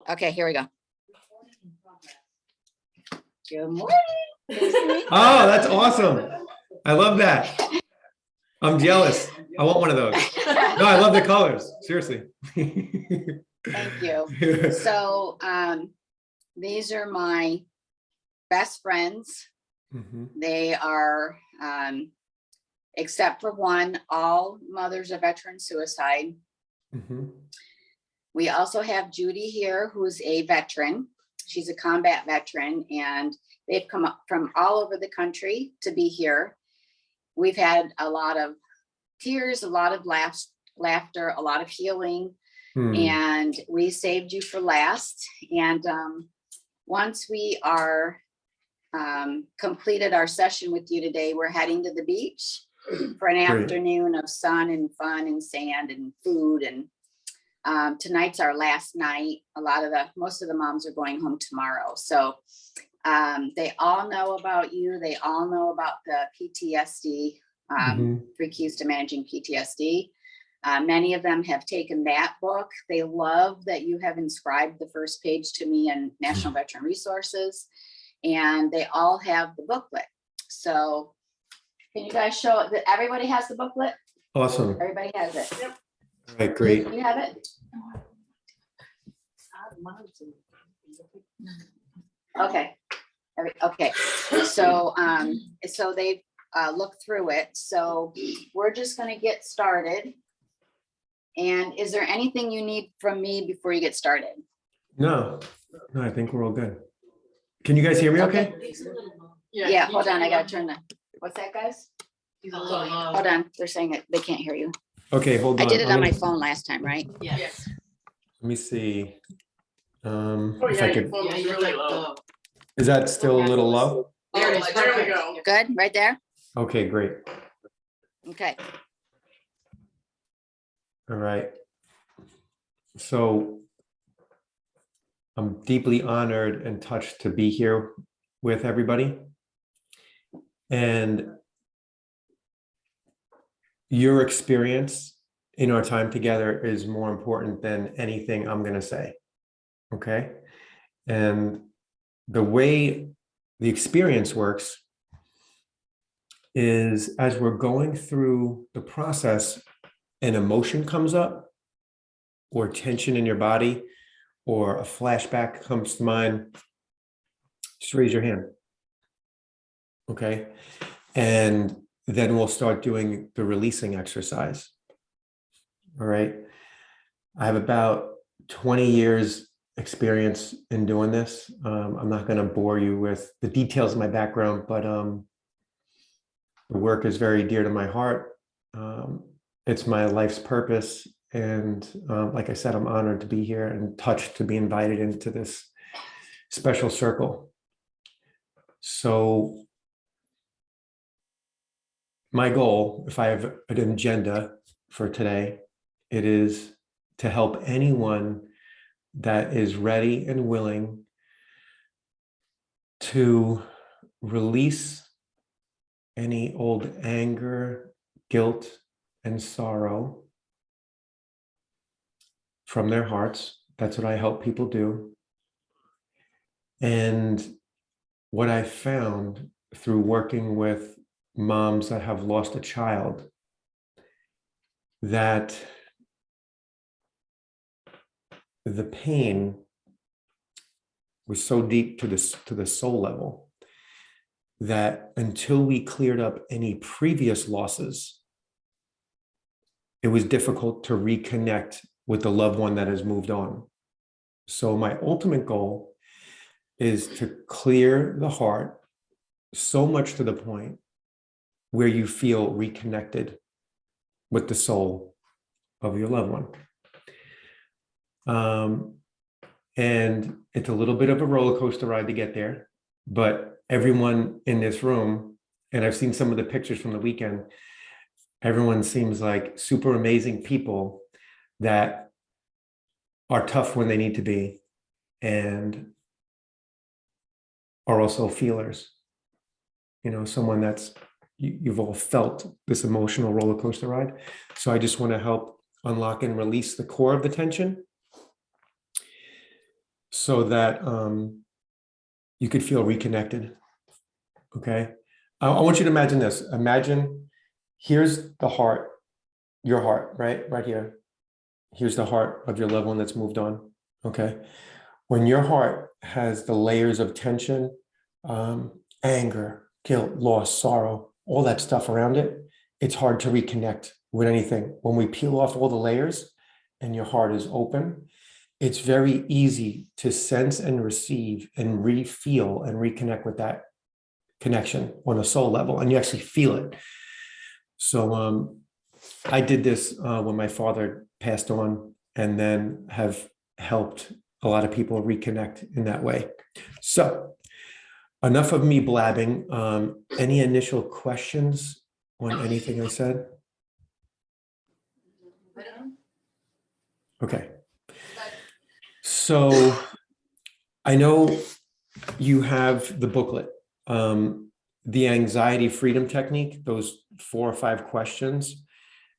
Okay, here we go. Good morning. Oh, that's awesome. I love that. I'm jealous. I want one of those. No, I love the colors. Seriously. Thank you. So these are my best friends. Mhm. They are, except for one, all mothers of veteran suicide. Mhm. We also have Judy here, who's a veteran. She's a combat veteran, and they've come up from all over the country to be here. We've had a lot of tears, a lot of laughter, a lot of healing, and we saved you for last. And once we are completed our session with you today, we're heading to the beach for an Great. afternoon of sun and fun and sand and food. And tonight's our last night. Most of the moms are going home tomorrow. So they all know about you. They all know about the PTSD, 3 Keys to Managing PTSD. Many of them have taken that book. They love that you have inscribed the first page to me in National Veteran Resources, and they all have the booklet. So can you guys show that everybody has the booklet? Awesome. Everybody has it. Yep. All right, great. You have it? Okay. Okay. So they've looked through it. So we're just going to get started. And is there anything you need from me before you get started? No, I think we're all good. Can you guys hear me okay? Yeah, hold on. I got to turn the, what's that, guys? Hold on. They're saying it. They can't hear you. Okay, hold on. I did it on my phone last time, right? Yes. Let me see. Oh, If yeah, I your could, phone was really low. is that still a little low? There it is. There we go. Good, right there? Okay, great. Okay. All right. So I'm deeply honored and touched to be here with everybody. And your experience in our time together is more important than anything I'm going to say. Okay. And the way the experience works is as we're going through the process, an emotion comes up, or tension in your body, or a flashback comes to mind, just raise your hand. Okay. And then we'll start doing the releasing exercise. All right. I have about 20 years experience in doing this. I'm not going to bore you with the details of my background, but the work is very dear to my heart. It's my life's purpose. And like I said, I'm honored to be here and touched to be invited into this special circle. So my goal, if I have an agenda for today, it is to help anyone that is ready and willing to release any old anger, guilt, and sorrow from their hearts. That's what I help people do. And what I found through working with moms that have lost a child, that the pain was so deep to the soul level that until we cleared up any previous losses, it was difficult to reconnect with the loved one that has moved on. So my ultimate goal is to clear the heart so much to the point where you feel reconnected with the soul of your loved one. And it's a little bit of a roller coaster ride to get there, but everyone in this room, and I've seen some of the pictures from the weekend, everyone seems like super amazing people that are tough when they need to be and are also feelers. You know, someone that's, you've all felt this emotional roller coaster ride. So I just want to help unlock and release the core of the tension so that you could feel reconnected. Okay. I want you to imagine this. Imagine here's the heart, your heart, right here. Here's the heart of your loved one that's moved on. Okay. When your heart has the layers of tension, anger, guilt, loss, sorrow, all that stuff around it, it's hard to reconnect with anything. When we peel off all the layers and your heart is open, it's very easy to sense and receive and re-feel and reconnect with that connection on a soul level, and you actually feel it. So I did this when my father passed on, and then have helped a lot of people reconnect in that way. So enough of me blabbing. Any initial questions on anything I said? Okay. So I know you have the booklet, the anxiety freedom technique, those 4 or 5 questions,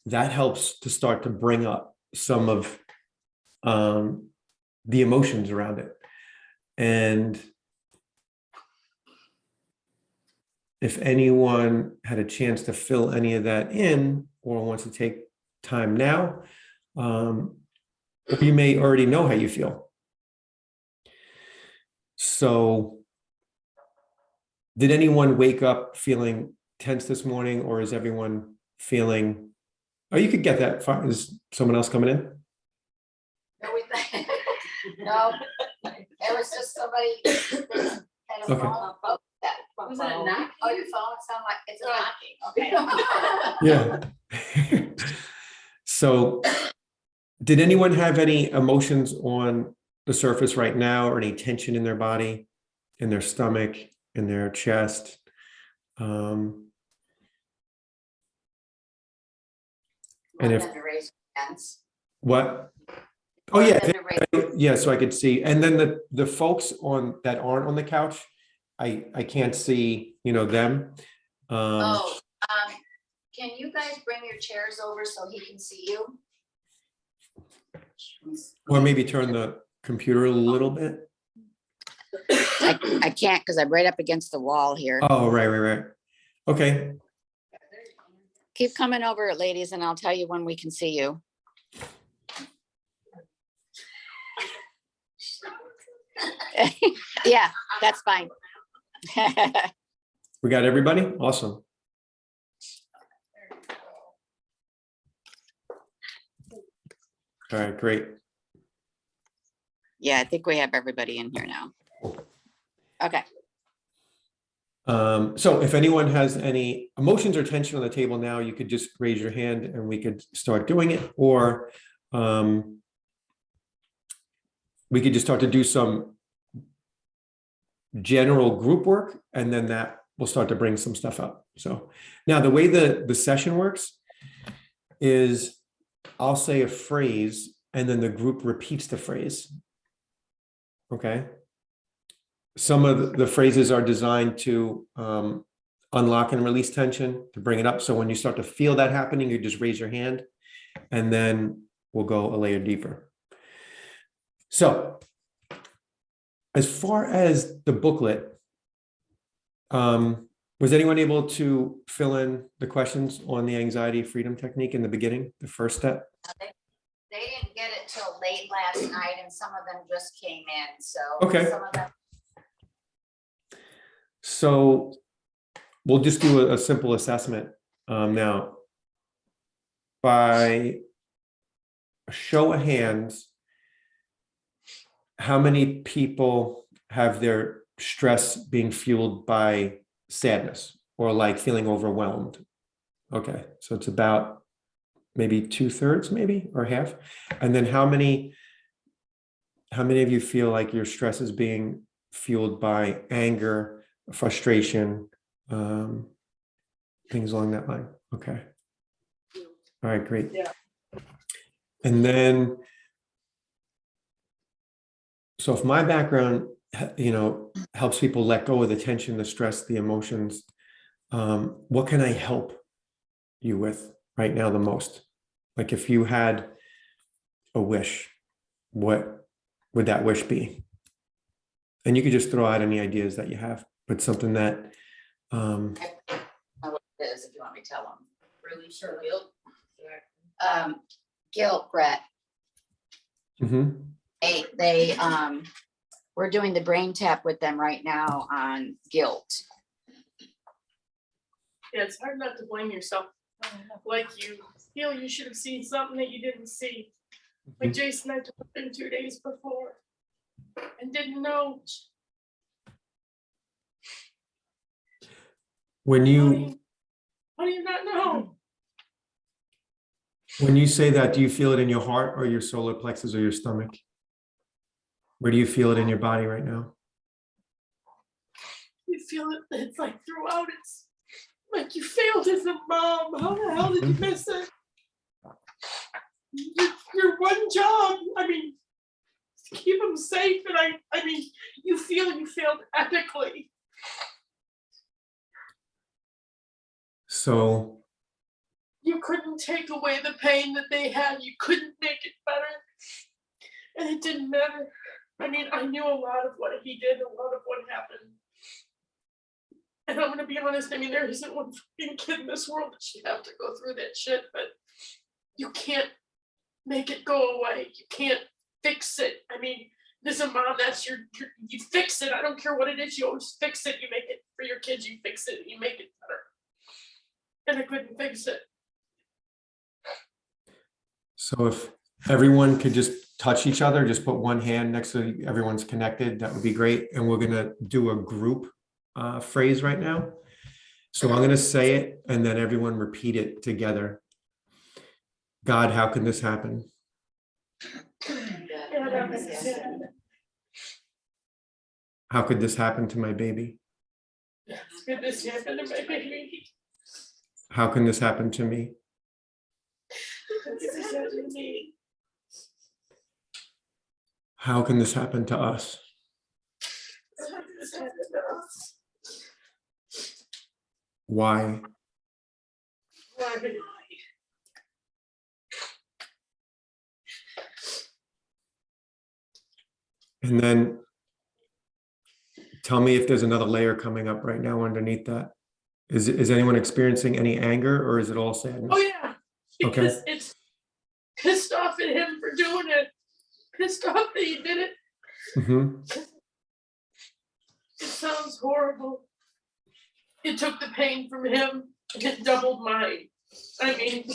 that helps to start to bring up some of the emotions around it. And if anyone had a chance to fill any of that in or wants to take time now, you may already know how you feel. So did anyone wake up feeling tense this morning, or is everyone feeling, oh, you could get that far. Is someone else coming in? No, it was just somebody had a Okay. phone. Oh, that. Was it a knock? Oh, your phone sounded like it's knocking. Okay. Yeah. So did anyone have any emotions on the surface right now, or any tension in their body, in their stomach, in their chest? And if Raise your hands. what? Oh yeah, Raise- yeah. So I could see, and then the folks on that aren't on the couch, I can't see, them. Can you guys bring your chairs over so he can see you? Or maybe turn the computer a little bit. I can't because I'm right up against the wall here. Oh, right. Okay. Keep coming over, ladies, and I'll tell you when we can see you. Yeah, that's fine. We got everybody? Awesome. All right, great. Yeah, I think we have everybody in here now. Okay. So if anyone has any emotions or tension on the table now, you could just raise your hand and we could start doing it, or we could just start to do some general group work, and then that will start to bring some stuff up. So now the way the session works is I'll say a phrase and then the group repeats the phrase. Okay. Some of the phrases are designed to unlock and release tension, to bring it up. So when you start to feel that happening, you just raise your hand, and then we'll go a layer deeper. So as far as the booklet, was anyone able to fill in the questions on the anxiety freedom technique in the beginning, the first step? They didn't get it till late last night, and some of them just came in. So Okay. some of them. So we'll just do a simple assessment now. By a show of hands, how many people have their stress being fueled by sadness or like feeling overwhelmed? Okay, so it's about maybe 2/3, maybe, or half. And then how many of you feel like your stress is being fueled by anger, frustration, things along that line? Okay. All right, great. Yeah. And then, so if my background, helps people let go of the tension, the stress, the emotions, what can I help you with right now the most? Like if you had a wish, what would that wish be? And you could just throw out any ideas that you have, but something that, Know what it is, if you want me to tell them. Release your guilt. Guilt, Brett. mhm. They we're doing the brain tap with them right now on guilt. Yeah, it's hard not to blame yourself. Like you feel you should have seen something that you didn't see. Like Jason, I told him 2 days before and didn't know. When you, How do you not know? when you say that, do you feel it in your heart or your solar plexus or your stomach? Where do you feel it in your body right now? You feel it, it's like throughout, it's like you failed as a mom. How the hell did you miss it? Your one job, I mean, to keep them safe, and I mean, you feel you failed epically. So, You couldn't take away the pain that they had. You couldn't make it better. And it didn't matter. I mean, I knew a lot of what he did, a lot of what happened. And I'm gonna be honest, I mean, there isn't one fucking kid in this world that should have to go through that shit, but you can't make it go away. You can't fix it. I mean, as a mom, that's you fix it. I don't care what it is, you always fix it. You make it for your kids, you fix it, you make it better. And I couldn't fix it. so if everyone could just touch each other, just put one hand next to everyone's connected, that would be great. And we're gonna do a group phrase right now. So I'm gonna say it and then everyone repeat it together. God, how can this happen? How could this happen to my baby? Could this happen to my baby? How can this happen to me? Could this happen to me? How can this happen to us? Could this happen to us? Why? Why? And then tell me if there's another layer coming up right now underneath that. Is anyone experiencing any anger or is it all sadness? Oh yeah, because it's pissed off at him for doing it. Pissed off that he did it. Mm-hmm. It sounds horrible. It took the pain from him and it doubled mine. I mean,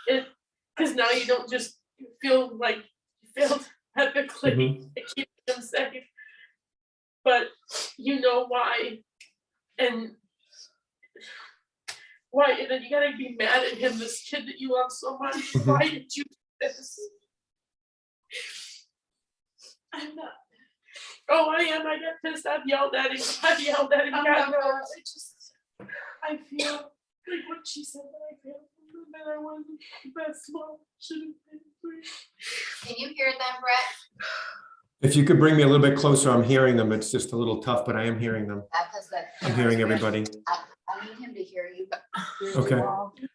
it because now you don't just feel like you failed epically to keep them safe, but you know why, and why, and then you gotta be mad at him, this kid that you love so much. Why did you do this? I'm not. Oh, I am. I got pissed. I've yelled at him. I feel like what she said that I failed that I wasn't the best mom. Should have been free. Can you hear them, Brett? If you could bring me a little bit closer, I'm hearing them. It's just a little tough, but I am hearing them. I'm hearing everybody. I need him to hear you. Okay.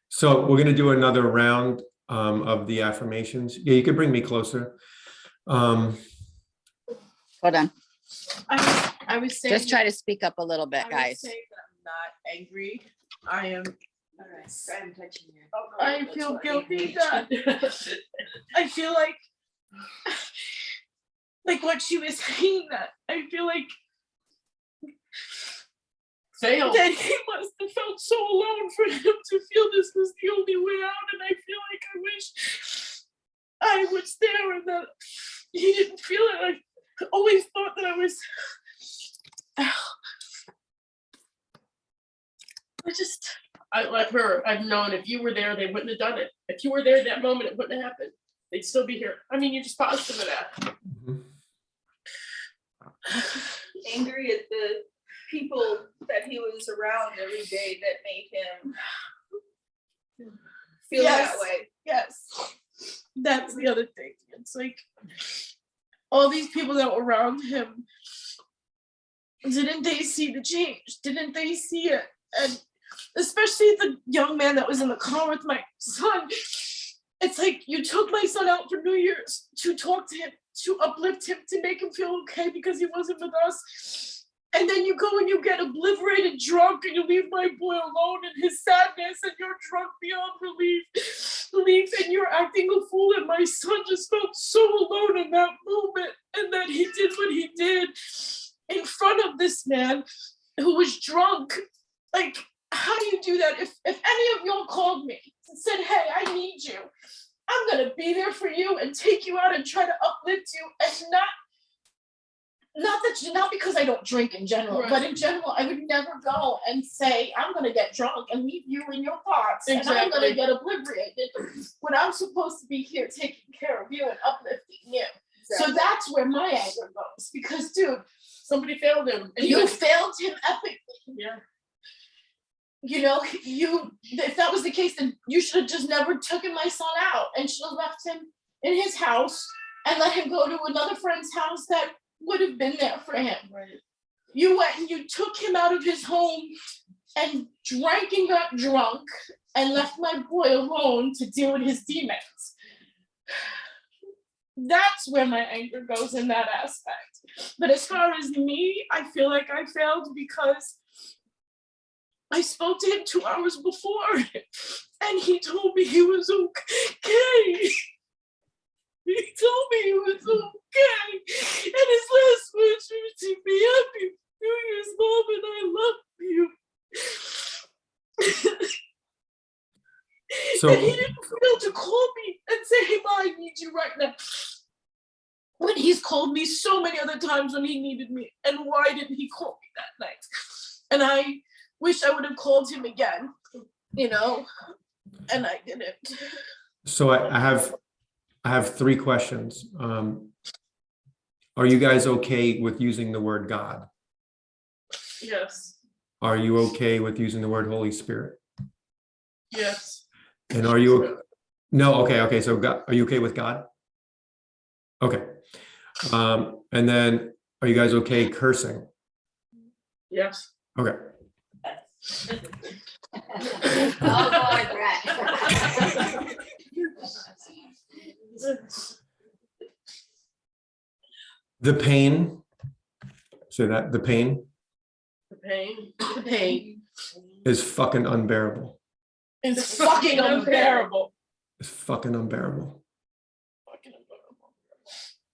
So we're gonna do another round of the affirmations. Yeah, you could bring me closer. Hold on. I was saying. Just try to speak up a little bit, I was guys. saying that I'm not angry. I am. I'm touching you. I feel guilty that I feel like what she was saying, that I feel like that he must have felt so alone for him to feel this was the only way out, and I feel like I wish I was there and that he didn't feel it. I always thought that I was. I let her. I've known if you were there, they wouldn't have done it. If you were there at that moment, it wouldn't have happened. They'd still be here. I mean, you're just positive of that. Angry at the people that he was around every day that made him feel that way. Yes, that's the other thing. It's like all these people that were around him, didn't they see the change? Didn't they see it? And especially the young man that was in the car with my son. It's like you took my son out for New Year's to talk to him, to uplift him, to make him feel okay because he wasn't with us. And then you go and you get obliterated drunk and you leave my boy alone in his sadness and you're drunk beyond relief and you're acting a fool. And my son just felt so alone in that moment, and that he did what he did in front of this man who was drunk. Like, how do you do that? If any of y'all called me and said, hey, I need you, I'm gonna be there for you and take you out and try to uplift you, and not because I don't drink in general, but in general, I would never go and say, I'm gonna get drunk and leave you in your thoughts, and I'm gonna get obliterated when I'm supposed to be here taking care of you and uplifting you. So that's where my anger goes, because dude, Somebody failed him. And you failed him epically. Yeah. You know, if that was the case, then you should have just never taken my son out and should have left him in his house and let him go to another friend's house that would have been there for him. Right. You went and you took him out of his home and drank and got drunk and left my boy alone to deal with his demons. That's where my anger goes in that aspect. But as far as me, I feel like I failed because I spoke to him 2 hours before and he told me he was okay. He told me he was okay. And his last words were to be happy New Year's, Mom, and I love you. So And he didn't feel to call me and say, hey, Ma, I need you right now. When he's called me so many other times when he needed me. And why didn't he call me that night? And I wish I would have called him again, you know, and I didn't. so I have 3 questions. Are you guys okay with using the word God? Yes. Are you okay with using the word Holy Spirit? Yes. And are you no, okay, so God, are you okay with God? Okay. And then are you guys okay cursing? Yes. Okay. Oh, boy, Brett. The pain, so that the pain The pain. is fucking unbearable. It's fucking unbearable. It's fucking unbearable. Fucking unbearable.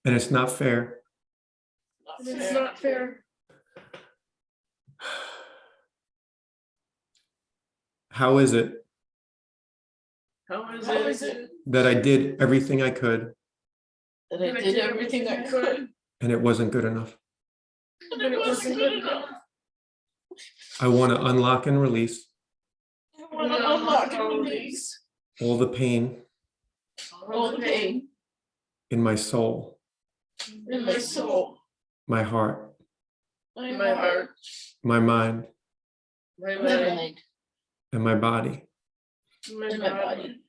And it's not fair. It's not fair. How is it How is it that I did everything I could That I did everything I could, and it wasn't good enough? and it wasn't good enough. I want to unlock and release I want to unlock and release all the pain all the pain in my soul, in my soul, my heart, my my heart, heart, my mind, my my mind, mind, and my body. and my body.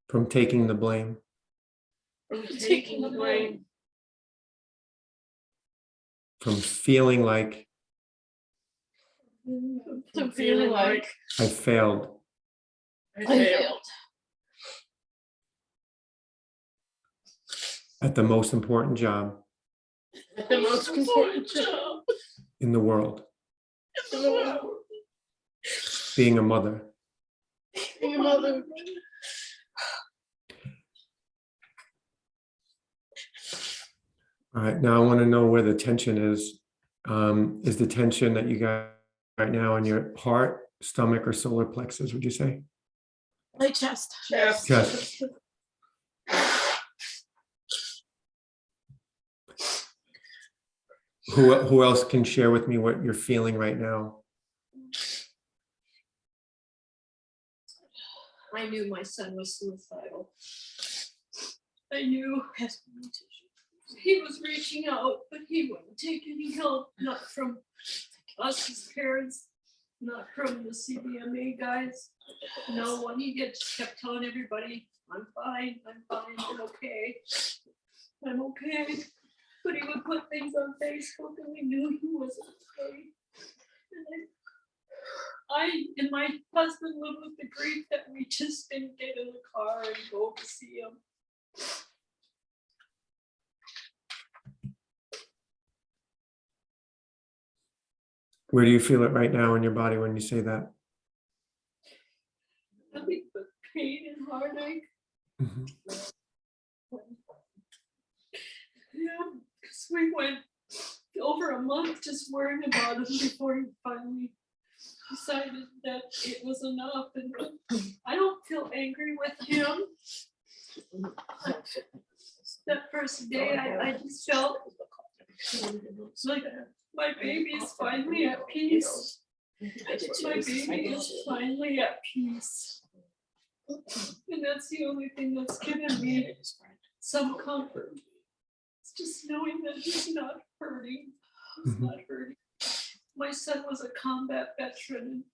From taking the blame, from taking the blame, from feeling like To feeling like I failed I failed at the most important job at the most important job in the world, in the world. being a mother. Being a mother. All right, now I want to know where the tension is. Is the tension that you got right now in your heart, stomach, or solar plexus, would you say? My chest. chest. Chest. Who else can share with me what you're feeling right now? I knew my son was suicidal. I knew he was reaching out, but he wouldn't take any help, not from us as parents, not from the CBMA guys. No one. He just kept telling everybody, I'm fine, I'm okay. I'm okay. But he would put things on Facebook and we knew he wasn't okay. And I and my husband lived with the grief that we just didn't get in the car and go to see him. Where do you feel it right now in your body when you say that? Nothing but pain and heartache. Mhm. Yeah, because we went over a month just worrying about him before he finally decided that it was enough. And I don't feel angry with him. That first day, I just felt like my baby is finally at peace. My baby is finally at peace. And that's the only thing that's given me some comfort. It's just knowing that he's not hurting. He's not hurting. My son was a combat veteran.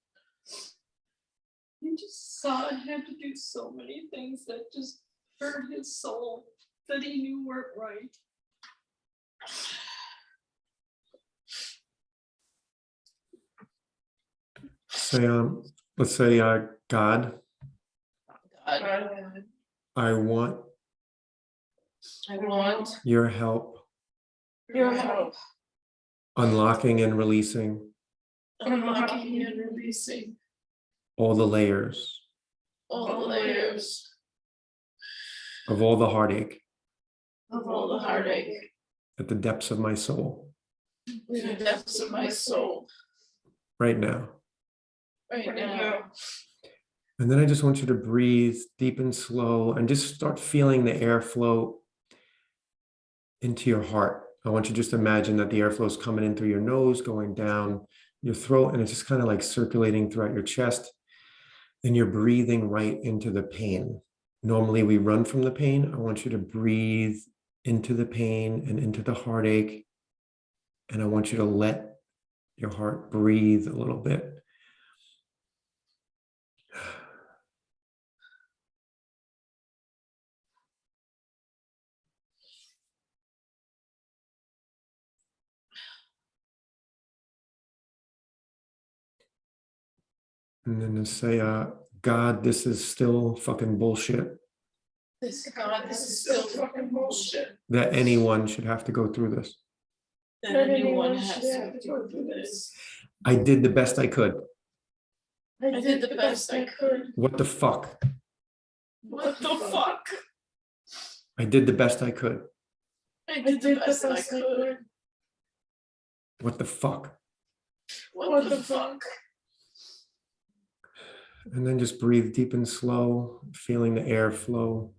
He just saw and had to do so many things that just hurt his soul that he knew weren't right. Say, let's say, God, I want I want your help your help unlocking and releasing unlocking and releasing all the layers all the layers of all the heartache of all the heartache at the depths of my soul in the depths of my soul right now. right now. And then I just want you to breathe deep and slow and just start feeling the airflow into your heart. I want you to just imagine that the airflow is coming in through your nose, going down your throat, and it's just kind of like circulating throughout your chest. And you're breathing right into the pain. Normally we run from the pain. I want you to breathe into the pain and into the heartache. And I want you to let your heart breathe a little bit. And then to say, God, this is still fucking bullshit This is still fucking bullshit. that anyone should have to go through this. That anyone has to go through this. I did the best I could. I did the best I could. What the fuck? What the fuck? I did the best I could. I did the best I could. What the fuck? What the fuck? And then just breathe deep and slow, feeling the air flow.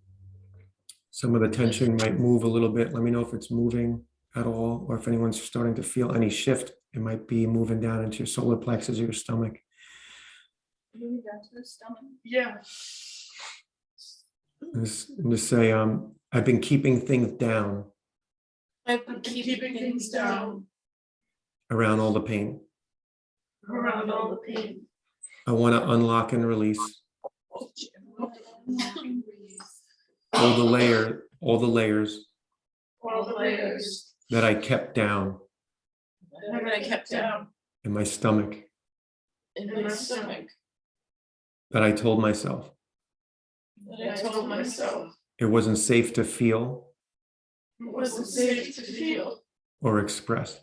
Some of the tension might move a little bit. Let me know if it's moving at all, or if anyone's starting to feel any shift. It might be moving down into your solar plexus or your stomach. Maybe down to the stomach. Yeah. And just say, I've been keeping things down I've been keeping things down around all the pain. around all the pain. I want to unlock and release all the layers All the layers that I kept down that I kept down in my stomach, in my stomach. that I told myself That I told myself it wasn't safe to feel it wasn't safe to feel or express.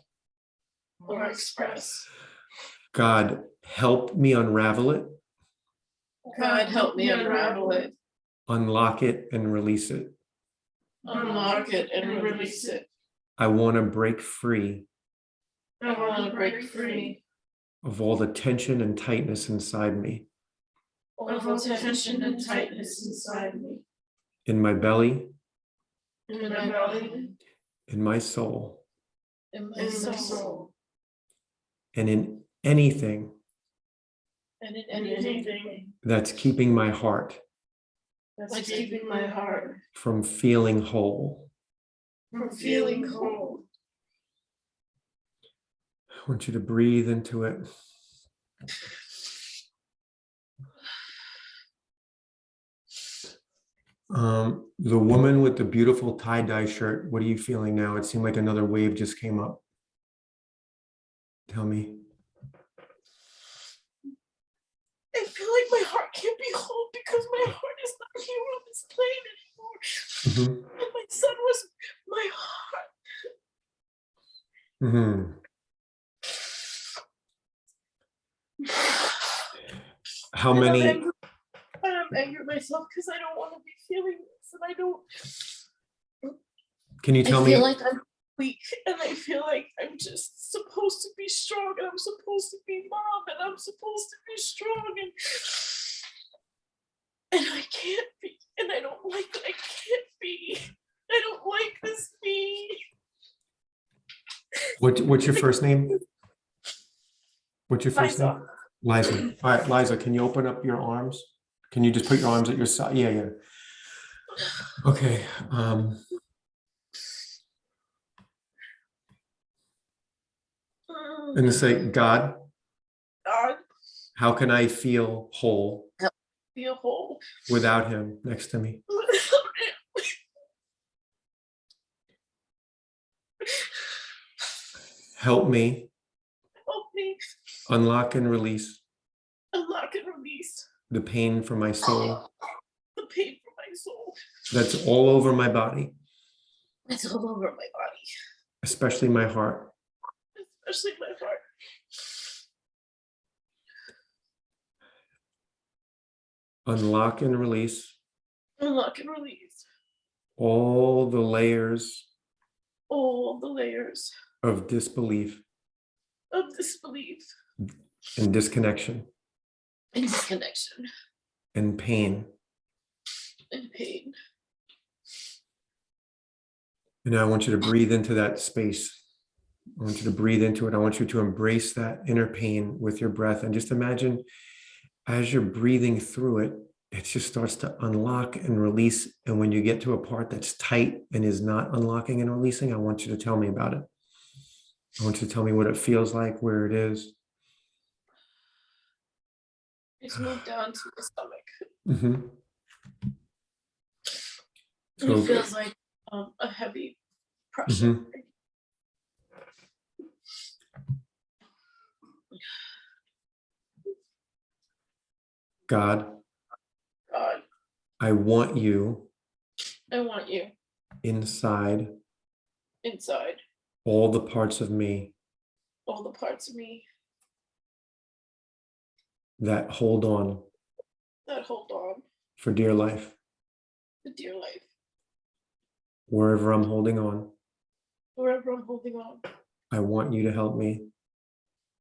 or express. God, help me unravel it, God help me unravel it, unlock it, and release it. unlock it and release it. I want to break free I want to break free of all the tension and tightness inside me, of all tension and tightness inside me, in my belly, in my belly, in my soul, in my soul, and in anything and in anything that's keeping my heart that's keeping my heart from feeling whole. from feeling whole. I want you to breathe into it. The woman with the beautiful tie-dye shirt, what are you feeling now? It seemed like another wave just came up. Tell me. I feel like my heart can't be whole because my heart is not here on this plane anymore. Mhm. And my son was my heart. Mhm. How And many? I'm angry at myself because I don't want to be feeling this, and I don't. Can you tell I me? feel like I'm weak, and I feel like I'm just supposed to be strong, and I'm supposed to be mom, and I'm supposed to be strong, and I can't be, and I don't like that I can't be. I don't like this me. What's your first name? What's your first name? Liza. Liza. All right, Liza, can you open up your arms? Can you just put your arms at your side? Yeah, yeah. Okay. I'm gonna say, God, God, how can I feel whole be a whole. without him next to me? Help me Help me unlock and release unlock and release the pain from my soul the pain from my soul. that's all over my body, It's all over my body, especially my heart. especially my heart. Unlock and release Unlock and release all the layers all the layers of disbelief of disbelief and disconnection and disconnection and pain. and pain. And I want you to breathe into that space. I want you to breathe into it. I want you to embrace that inner pain with your breath. And just imagine as you're breathing through it, it just starts to unlock and release. And when you get to a part that's tight and is not unlocking and releasing, I want you to tell me about it. I want you to tell me what it feels like, where it is. It's moved down to the stomach. Mm-hmm. And it feels like a heavy pressure. Mhm. God, God, I want you I want you inside inside all the parts of me all the parts of me that hold on that hold on for dear life. to dear life. Wherever I'm holding on, Wherever I'm holding on, I want you to help me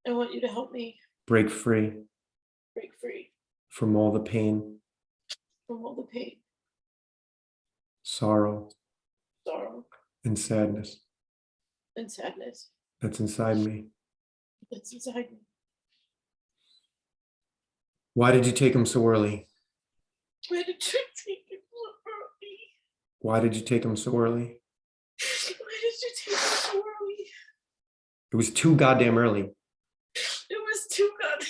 I want you to help me break free break free from all the pain, from all the pain, sorrow, sorrow, and sadness and sadness that's inside me. that's inside me. Why did you take him so early? Why did you take it so early? Why did you take him so early? Why did you take it so early? It was too goddamn early. It was too goddamn.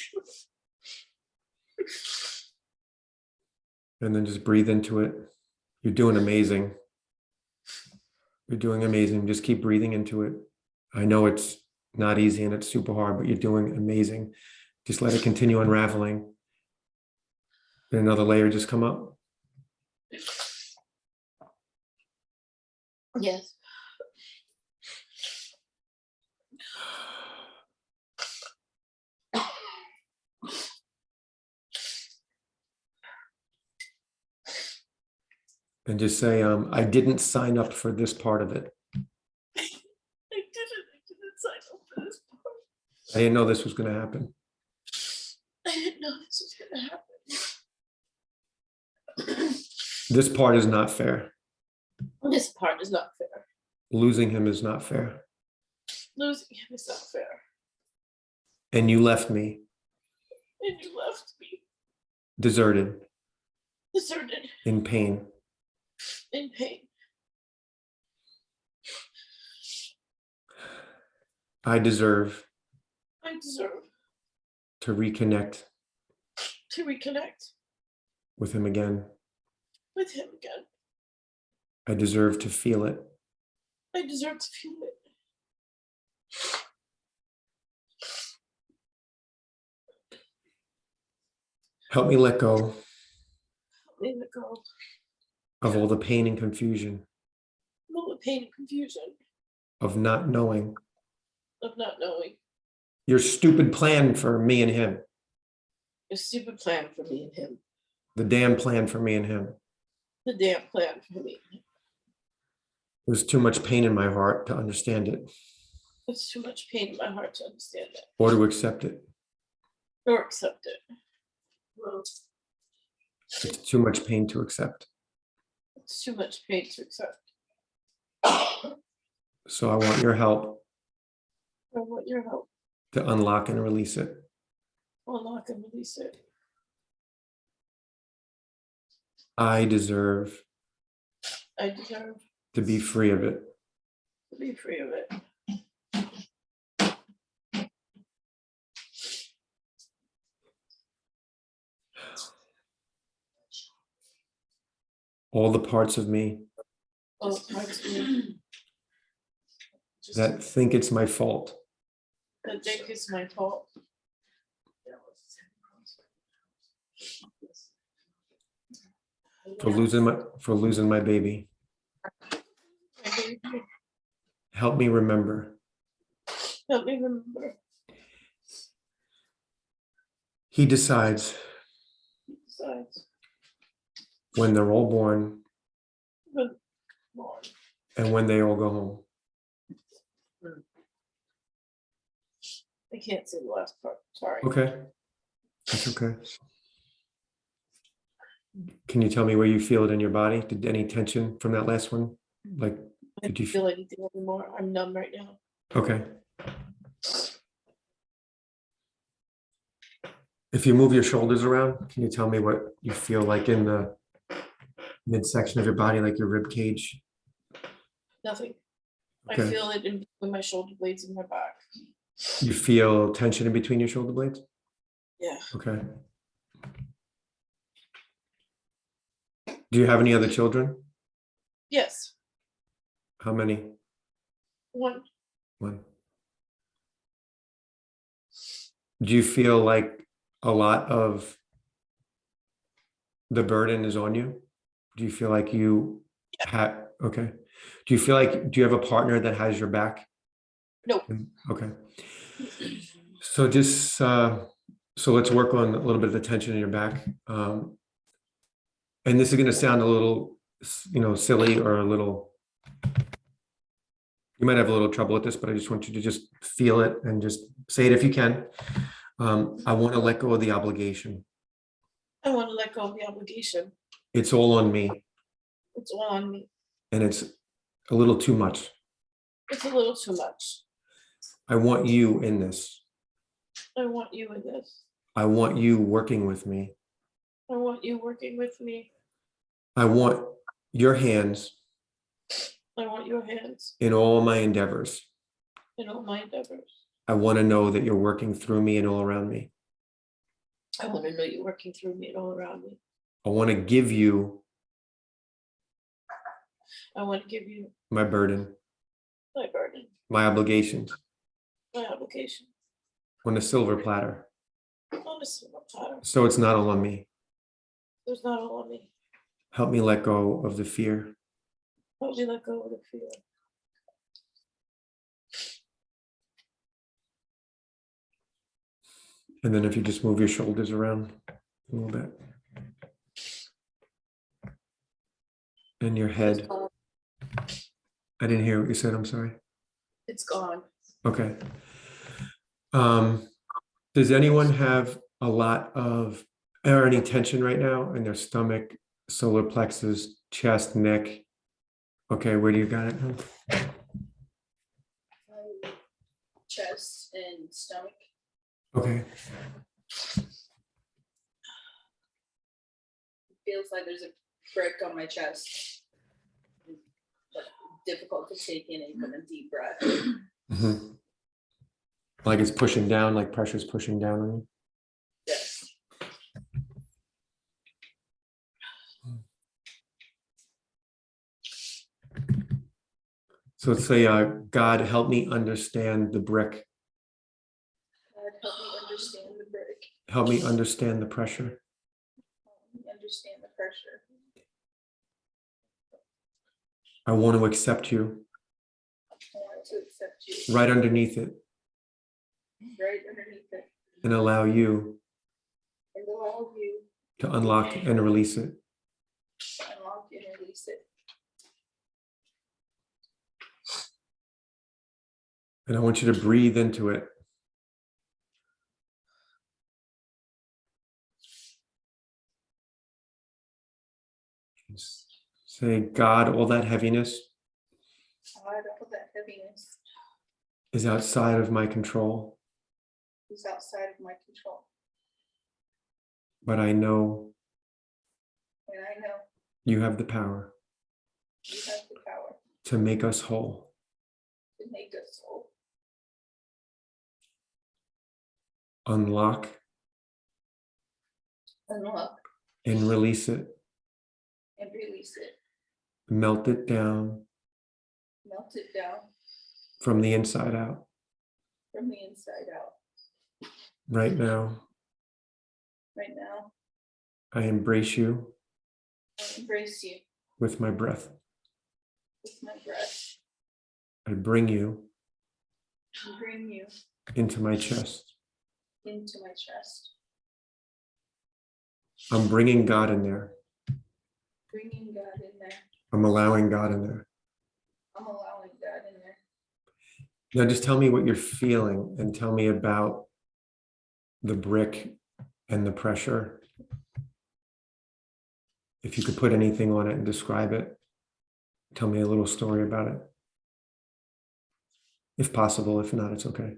And then just breathe into it. You're doing amazing. You're doing amazing. Just keep breathing into it. I know it's not easy and it's super hard, but you're doing amazing. Just let it continue unraveling. Did another layer just come up? Yes. And just say, I didn't sign up for this part of it. I didn't sign up for this part. I didn't know this was going to happen. I didn't know this was gonna happen. This part is not fair. This part is not fair. Losing him is not fair. Losing him is not fair. And you left me And you left me deserted, deserted, in pain. in pain. I deserve I deserve to reconnect to reconnect with him again. with him again. I deserve to feel it. I deserve to feel it. Help me let go Let me go of all the pain and confusion, all the pain and confusion of not knowing, of not knowing your stupid plan for me and him, a stupid plan for me and him, the damn plan for me and him. the damn plan for me and him. There's too much pain in my heart to understand it It's too much pain in my heart to understand it or to accept it. or accept it. Well, It's too much pain to accept. It's too much pain to accept. So I want your help I want your help to unlock and release it. to unlock and release it. I deserve I deserve to be free of it. to be free of it. All the parts of me All the parts of me that think it's my fault, that think it's my fault. for losing my baby. My baby, Help me remember help me remember. he decides Besides, when they're all born but more. and when they all go home. I can't say the last part. Sorry. Okay, that's okay. Can you tell me where you feel it in your body? Did any tension from that last one? Like, I did don't you feel anything anymore. I'm numb right now. okay. If you move your shoulders around, can you tell me what you feel like in the midsection of your body, like your rib cage? Nothing. I Okay. feel it in between my shoulder blades and my back. You feel tension in between your shoulder blades? Yeah. Okay. Do you have any other children? Yes. How many? One. One. Do you feel like a lot of the burden is on you? Do you feel like you have, okay. Do you feel like, do you have a partner that has your back? No. Okay. So just, so let's work on a little bit of the tension in your back. And this is going to sound a little, silly or a little, you might have a little trouble with this, but I just want you to just feel it and just say it if you can. I want to let go of the obligation. I want to let go of the obligation. It's all on me. It's all on me. And it's a little too much. It's a little too much. I want you in this. I want you in this. I want you working with me. I want you working with me. I want your hands I want your hands in all my endeavors. in all my endeavors. I want to know that you're working through me and all around me. I want to know you working through me and all around me. I want to give you I want to give you my burden, my burden, my obligations my obligation on a silver platter. on a silver platter. So it's not all on me. There's not all on me. Help me let go of the fear. Help me let go of the fear. And then if you just move your shoulders around a little bit. And your head. I didn't hear what you said, I'm sorry. It's gone. Okay. Does anyone have a lot of, or any tension right now in their stomach, solar plexus, chest, neck? Okay, where do you got it? Chest and stomach. Okay, Feels like there's a brick on my chest. But difficult to take in even a deep breath. mhm. Like it's pushing down, like pressure's pushing down on you. Yes. So let's say, God, help me understand the brick. God, help me understand the brick. Help me understand the pressure. Help me understand the pressure. I want to accept you I want to accept you right underneath it right underneath it and allow you and allow you to unlock and release it. to unlock and release it. And I want you to breathe into it. Say, God, all that heaviness God, all that heaviness is outside of my control, is outside of my control. but I know And I know you have the power you have the power to make us whole. to make us whole. Unlock Unlock and release it. and release it. Melt it down Melt it down from the inside out from the inside out. right now. Right now, I embrace you I embrace you with my breath. with my breath I bring you and bring you into my chest. into my chest. I'm bringing God in there. Bringing God in there. I'm allowing God in there. I'm allowing God in there. Now just tell me what you're feeling and tell me about the brick and the pressure. If you could put anything on it and describe it, tell me a little story about it. If possible, if not, it's okay.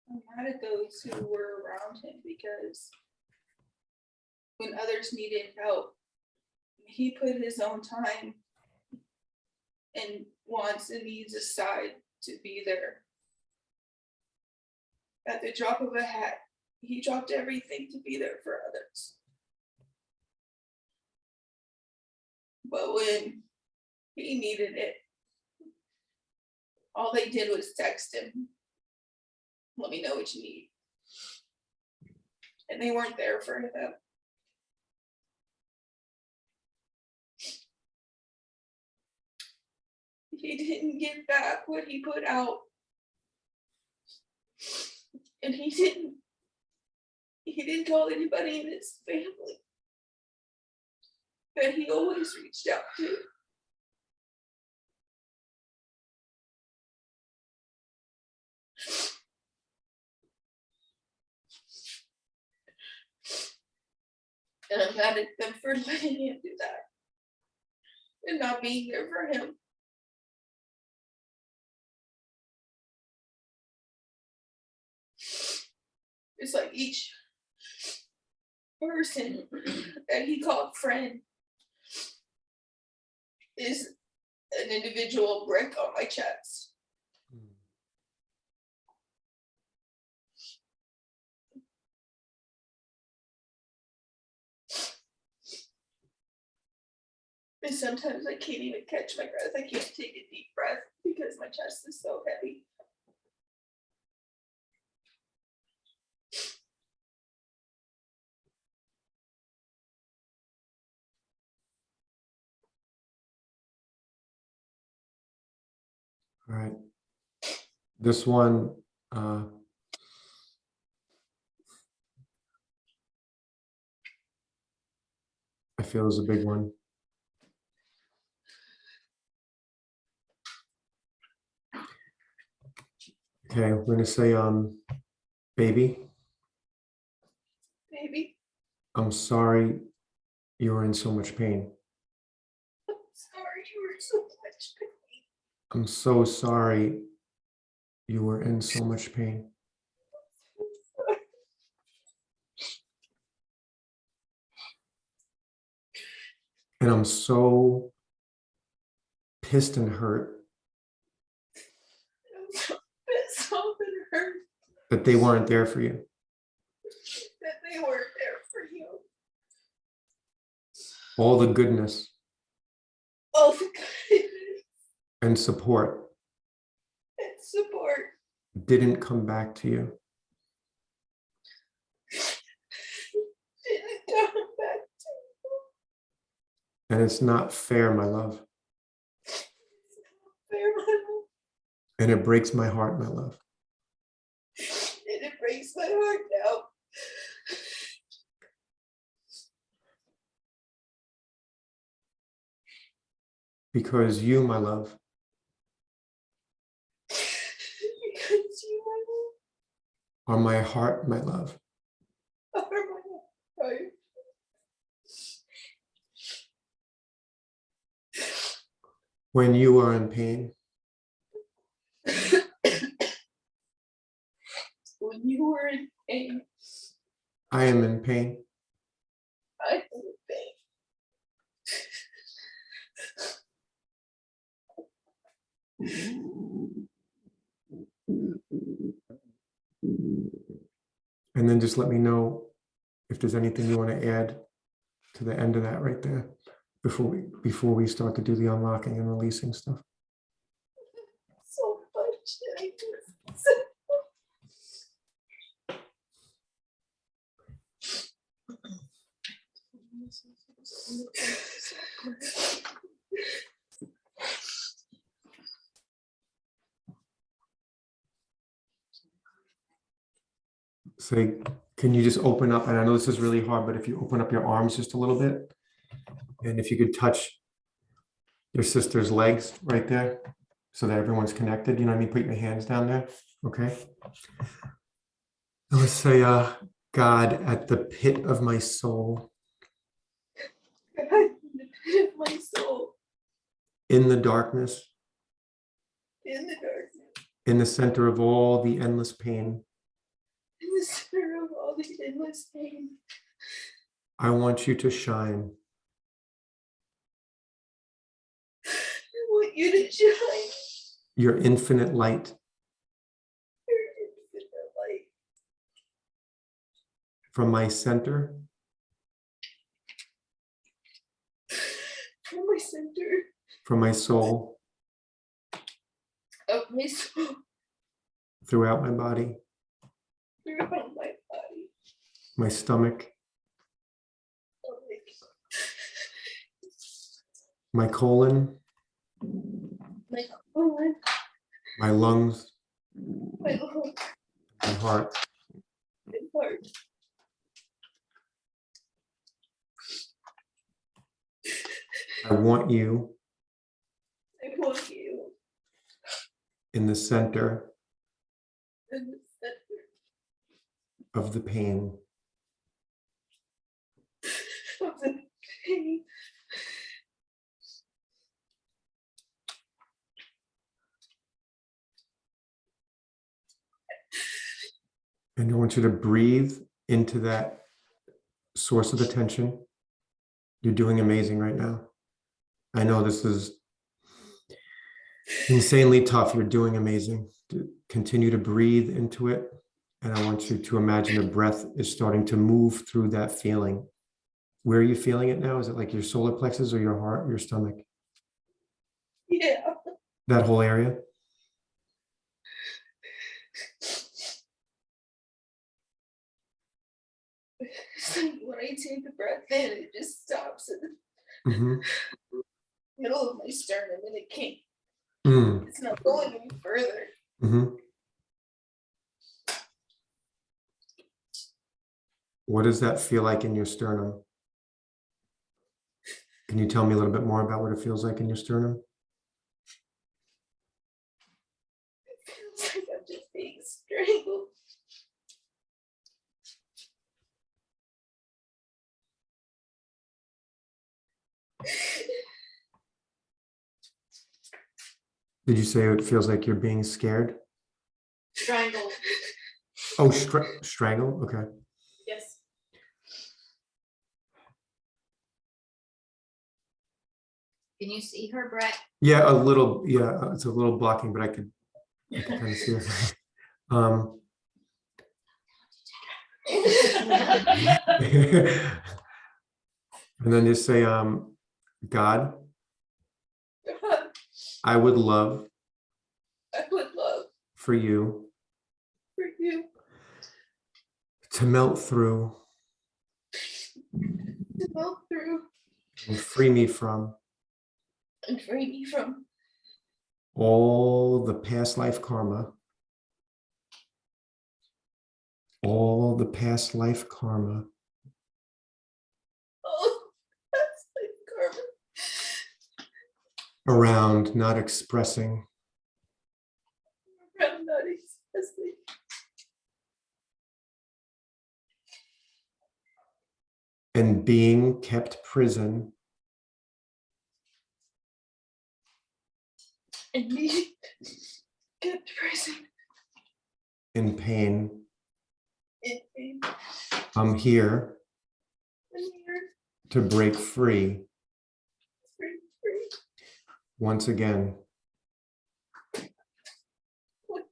I'm mad at those who were around him because when others needed help, he put his own time and wants and needs aside to be there. At the drop of a hat, he dropped everything to be there for others. But when he needed it, all they did was text him, let me know what you need. And they weren't there for him. He didn't give back what he put out. And he didn't call anybody in his family that he always reached out to. And I'm mad at them for letting him do that and not being there for him. It's like each person that he called friend is an individual brick on my chest. And sometimes I can't even catch my breath. I can't take a deep breath because my chest is so heavy. All right. This one, I feel is a big one. Okay, we're gonna say, baby, Baby, I'm sorry you were in so much pain. I'm sorry you were so much pain. I'm so sorry you were in so much pain. And I'm so pissed and hurt I'm so pissed off and hurt that they weren't there for you. that they weren't there for you. All the goodness Oh, the kindness and support and support didn't come back to you. didn't come back to And it's not fair, my love. Fair, my love. And it breaks my heart, my love. And it breaks my heart now. Because you, my love, Because you, my are my heart, my love. love, are my heart. When you are in pain, When you were in pain, I am in pain. I was in pain. And then just let me know if there's anything you want to add to the end of that right there before we start to do the unlocking and releasing stuff. So much that I just Say, can you just open up? And I know this is really hard, but if you open up your arms just a little bit, and if you could touch your sister's legs right there so that everyone's connected, you know what I mean? Put your hands down there, okay? Let's say, God, at the pit of my soul, God, in the pit of my soul, in the darkness, in the darkness, in the center of all the endless pain, in the center of all the endless pain, I want you to shine. I want you to shine Your infinite light your infinite light from my center from my center from my soul of my soul throughout my body, throughout my body. my stomach, my colon, My colon, my lungs, my lungs, my heart. my heart. I want you I want you in the center in the center of the pain. of the pain. And I want you to breathe into that source of attention. You're doing amazing right now. I know this is insanely tough. You're doing amazing. Continue to breathe into it. And I want you to imagine the breath is starting to move through that feeling. Where are you feeling it now? Is it like your solar plexus or your heart, your stomach? Yeah. That whole area? It's like when I take a breath in, it just stops in the Mm-hmm. middle of my sternum and it can't, Mm. it's not going any further. Mm-hmm. What does that feel like in your sternum? Can you tell me a little bit more about what it feels like in your sternum? It feels like I'm just being strangled. Did you say it feels like you're being scared? Strangled, Oh, strangled? Okay. yes. Can you see her, Brett? Yeah, a little. Yeah, it's a little blocking, but I could kind of see it. And then just say, God, God, I would love I would love for you for you to melt through to melt through and free me from and free me from all the past life karma, all the past life karma all past life karma around not expressing around not expressing and being kept prison and me kept prison in pain. in pain. I'm here I'm here to break free free. once again. What?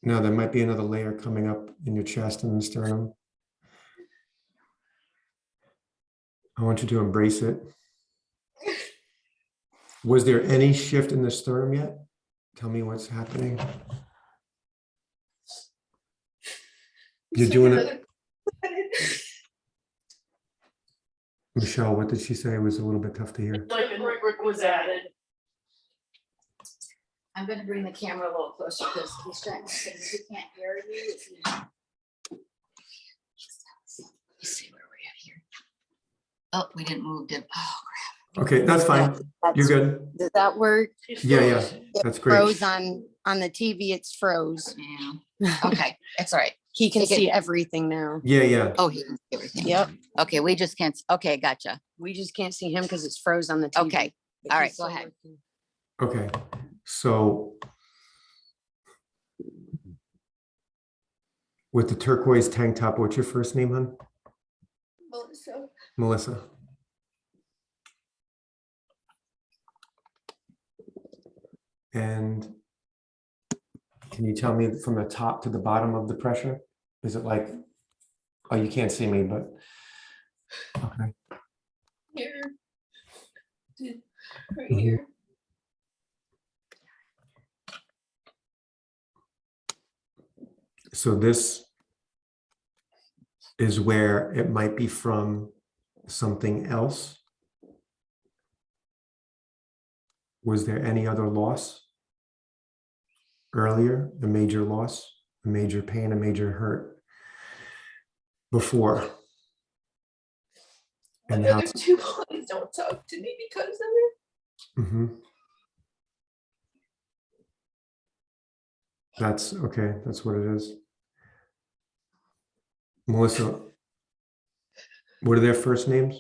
Now there might be another layer coming up in your chest and the sternum. I want you to embrace it. Was there any shift in the sternum yet? Tell me what's happening. You're doing it. Michelle, what did she say? It was a little bit tough to hear. Like a brick was added. I'm gonna bring the camera a little closer because he's trying to say he can't hear you. If you- Let's see where we're at here. Oh, we didn't move it. Oh, Okay, that's fine. You're good. Does that work? Yeah, that's great. Froze on the TV, it's froze. yeah. Okay, it's all right. He can Take it- see everything now. Yeah. Oh, he can see everything. Yep. Okay, we just can't, okay, gotcha. We just can't see him because it's froze on the TV. Okay, but all he's right, go still ahead. working. Okay, so with the turquoise tank top, what's your first name, hon? Melissa. Melissa. And can you tell me from the top to the bottom of the pressure? Is it like, oh, you can't see me, but, okay. Here to right Mhm. here. So this is where it might be from something else. Was there any other loss earlier? A major loss, a major pain, a major hurt before? And The how? other two boys don't talk to me because of it. Mhm. That's okay. That's what it is. Melissa, what are their first names?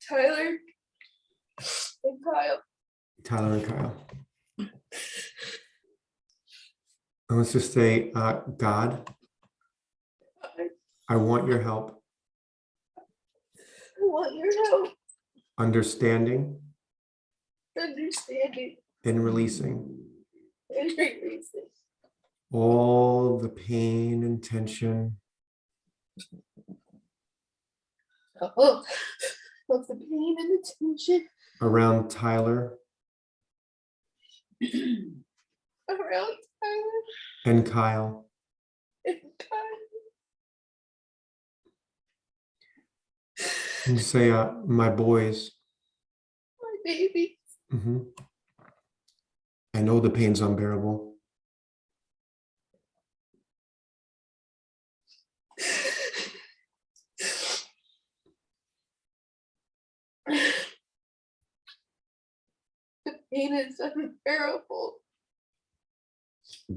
Tyler and Kyle. Tyler and Kyle. And let's just say, God, I want your help I want your help understanding understanding and releasing and releasing all the pain and tension of the pain and the tension around Tyler around Tyler and Kyle. and Kyle. And say, my boys, My baby. mhm. I know the pain's unbearable. The pain is unbearable.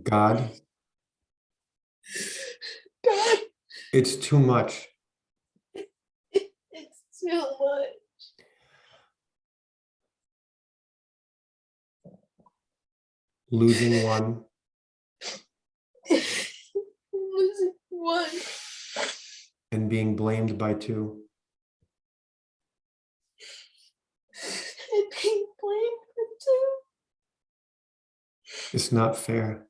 God, God, it's too much. it's too much. Losing one, Losing one and being blamed by two. and being blamed for two. It's not fair.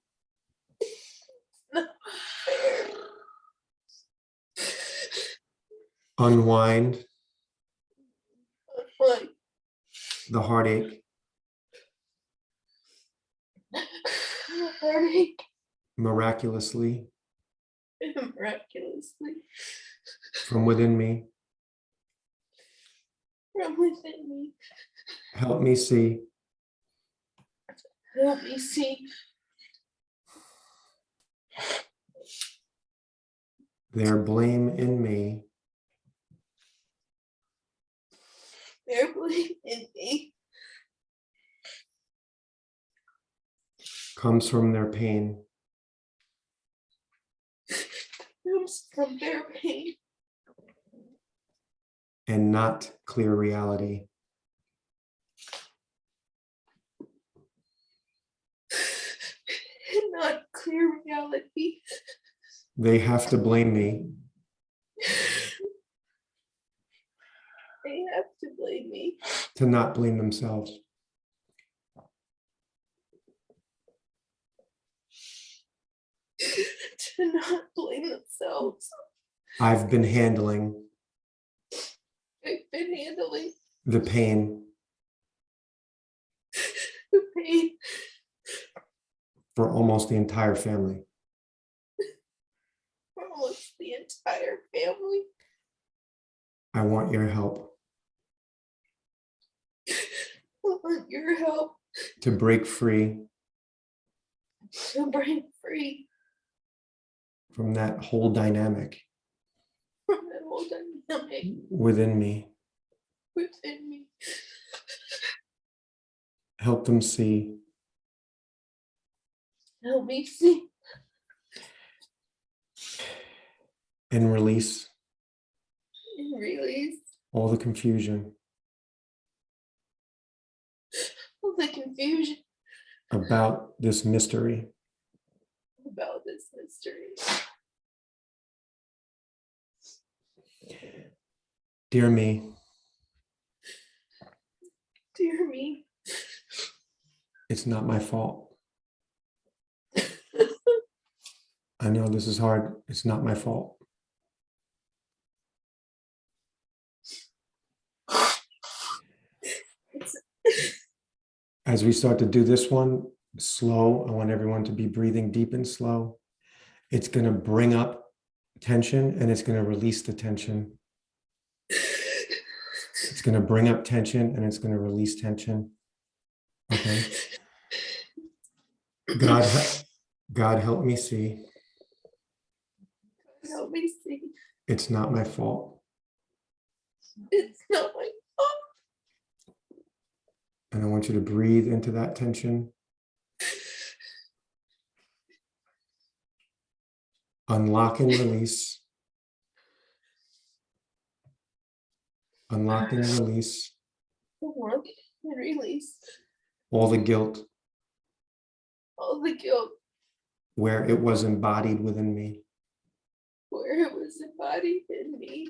Not fair. Unwind Like the heartache heartache miraculously and miraculously from within me from within me. Help me see Help me see their blame in me their blame in me comes from their pain comes from their pain and not clear reality. and not clear reality. They have to blame me They have to blame me to not blame themselves. to not blame themselves. I've been handling I've been handling the pain the pain for almost the entire family. for almost the entire family. I want your help I want your help to break free to break free from that whole dynamic from that whole dynamic within me. within me. Help them see Help me see and release and release all the confusion all the confusion about this mystery. about this mystery. Dear me, Dear me, it's not my fault. I know this is hard. It's not my fault. As we start to do this one slow, I want everyone to be breathing deep and slow. It's going to bring up tension and it's going to release the tension. It's going to bring up tension and it's going to release tension. Okay. God help me see. help me see. It's not my fault. It's not my fault. And I want you to breathe into that tension. Unlock and release. Unlock and release Unlock and release all the guilt all the guilt where it was embodied within me. where it was embodied in me.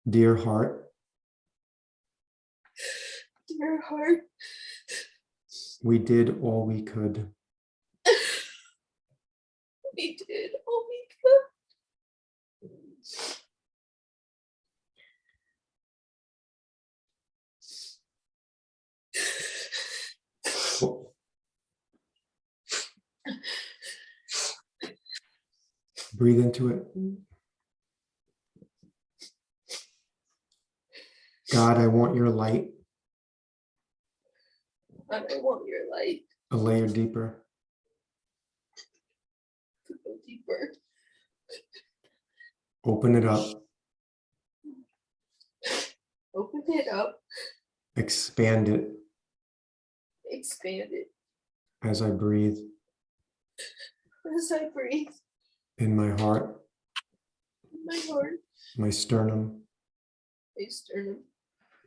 Dear heart, Dear heart, we did all we could. we did all we could. Breathe into it. God, I want your light And I want your light a layer deeper. to go deeper. Open it up. Open it up, Expand it expand it as I breathe as I breathe in my heart, in my heart, my sternum, my sternum,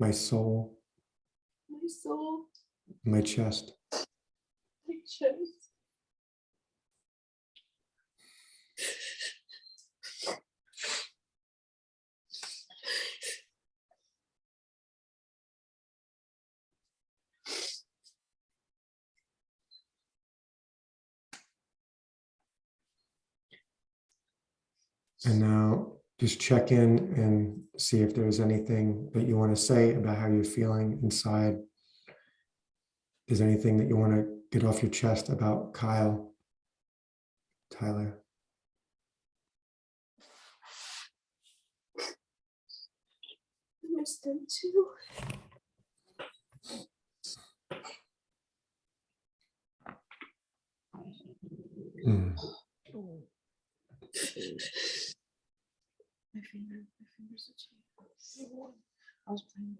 my soul, my soul, my chest. my chest. And now just check in and see if there's anything that you want to say about how you're feeling inside. Is there anything that you want to get off your chest about Kyle, Tyler? I miss them too. Hmm. My fingers are changing. I was playing.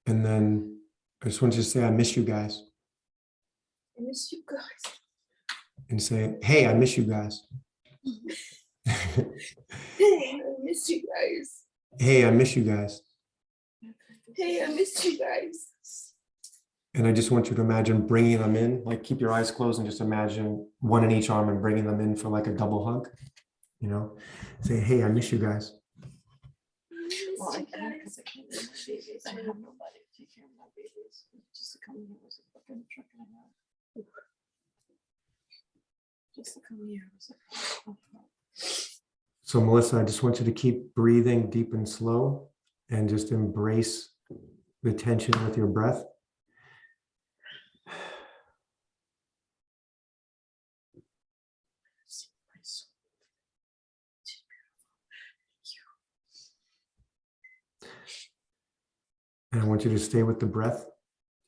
And then I just want you to say, I miss you guys. I miss you guys. And say, hey, I miss you guys. Hey, I miss you guys. Hey, I miss you guys. Hey, I miss you guys. And I just want you to imagine bringing them in, like keep your eyes closed and just imagine one in each arm and bringing them in for like a double hug, you know, say, hey, I miss you guys. Well, I can't because I can't have my babies. I have nobody to take care of my babies. Just to come here was a fucking truck and a half. Just to come here was a. So Melissa, I just want you to keep breathing deep and slow and just embrace the tension with your breath. And I want you to stay with the breath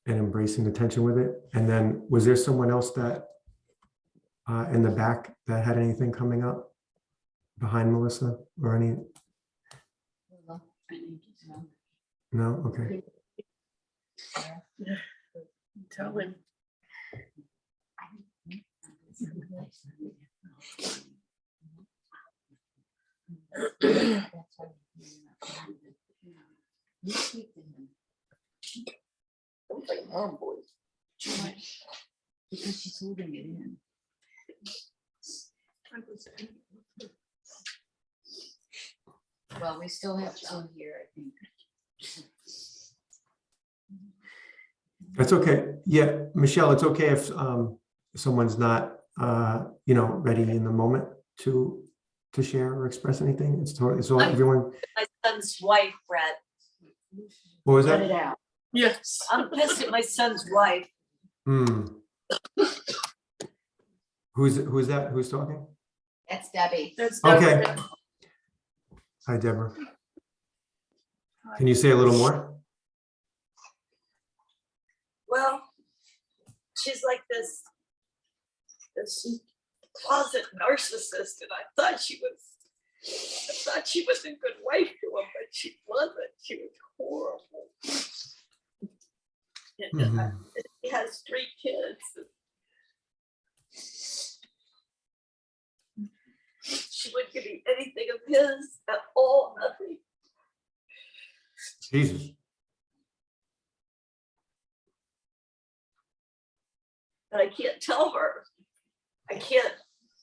and embracing the tension with it. And then was there someone else that in the back that had anything coming up behind Melissa or any? No? Okay. Tell him. Because she's holding it in. Well, we still have some here, I think. That's okay. Yeah, Michelle, it's okay if someone's not, ready in the moment to share or express anything. It's totally, it's all everyone. My son's wife, Brett. What was Cut it that? out. Yes. I'm pissed at my son's wife. Hmm. Who's that? Who's talking? That's Debbie. That's Okay. Deborah. Hi, Deborah. Can you say a little more? Well, she's like this closet narcissist, and I thought she was a good wife to him, but she wasn't. She was horrible. And Mhm. he has 3 kids. She wouldn't give me anything of his at all, nothing. Jesus. And I can't tell her. I can't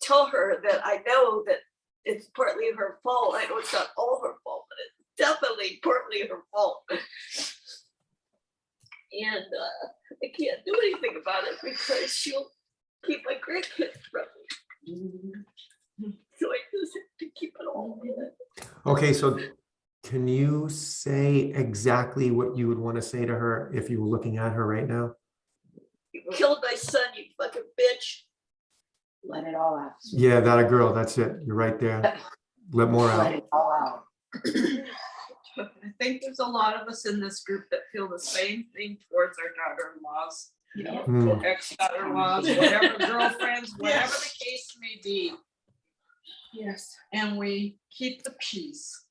tell her that I know that it's partly her fault. I know it's not all her fault, but it's definitely partly her fault. And I can't do anything about it because she'll keep my grandkids from me. So I just have to keep it all in. Okay, so can you say exactly what you would want to say to her if you were looking at her right now? You killed my son, you fucking bitch. Let it all out. Yeah, that a girl. That's it. You're right there. Let more Let out. it all out. I think there's a lot of us in this group that feel the same thing towards our daughter-in-laws, Hmm. ex-daughter-in-laws, whatever, girlfriends, whatever the case may be. Yes. And we keep the peace.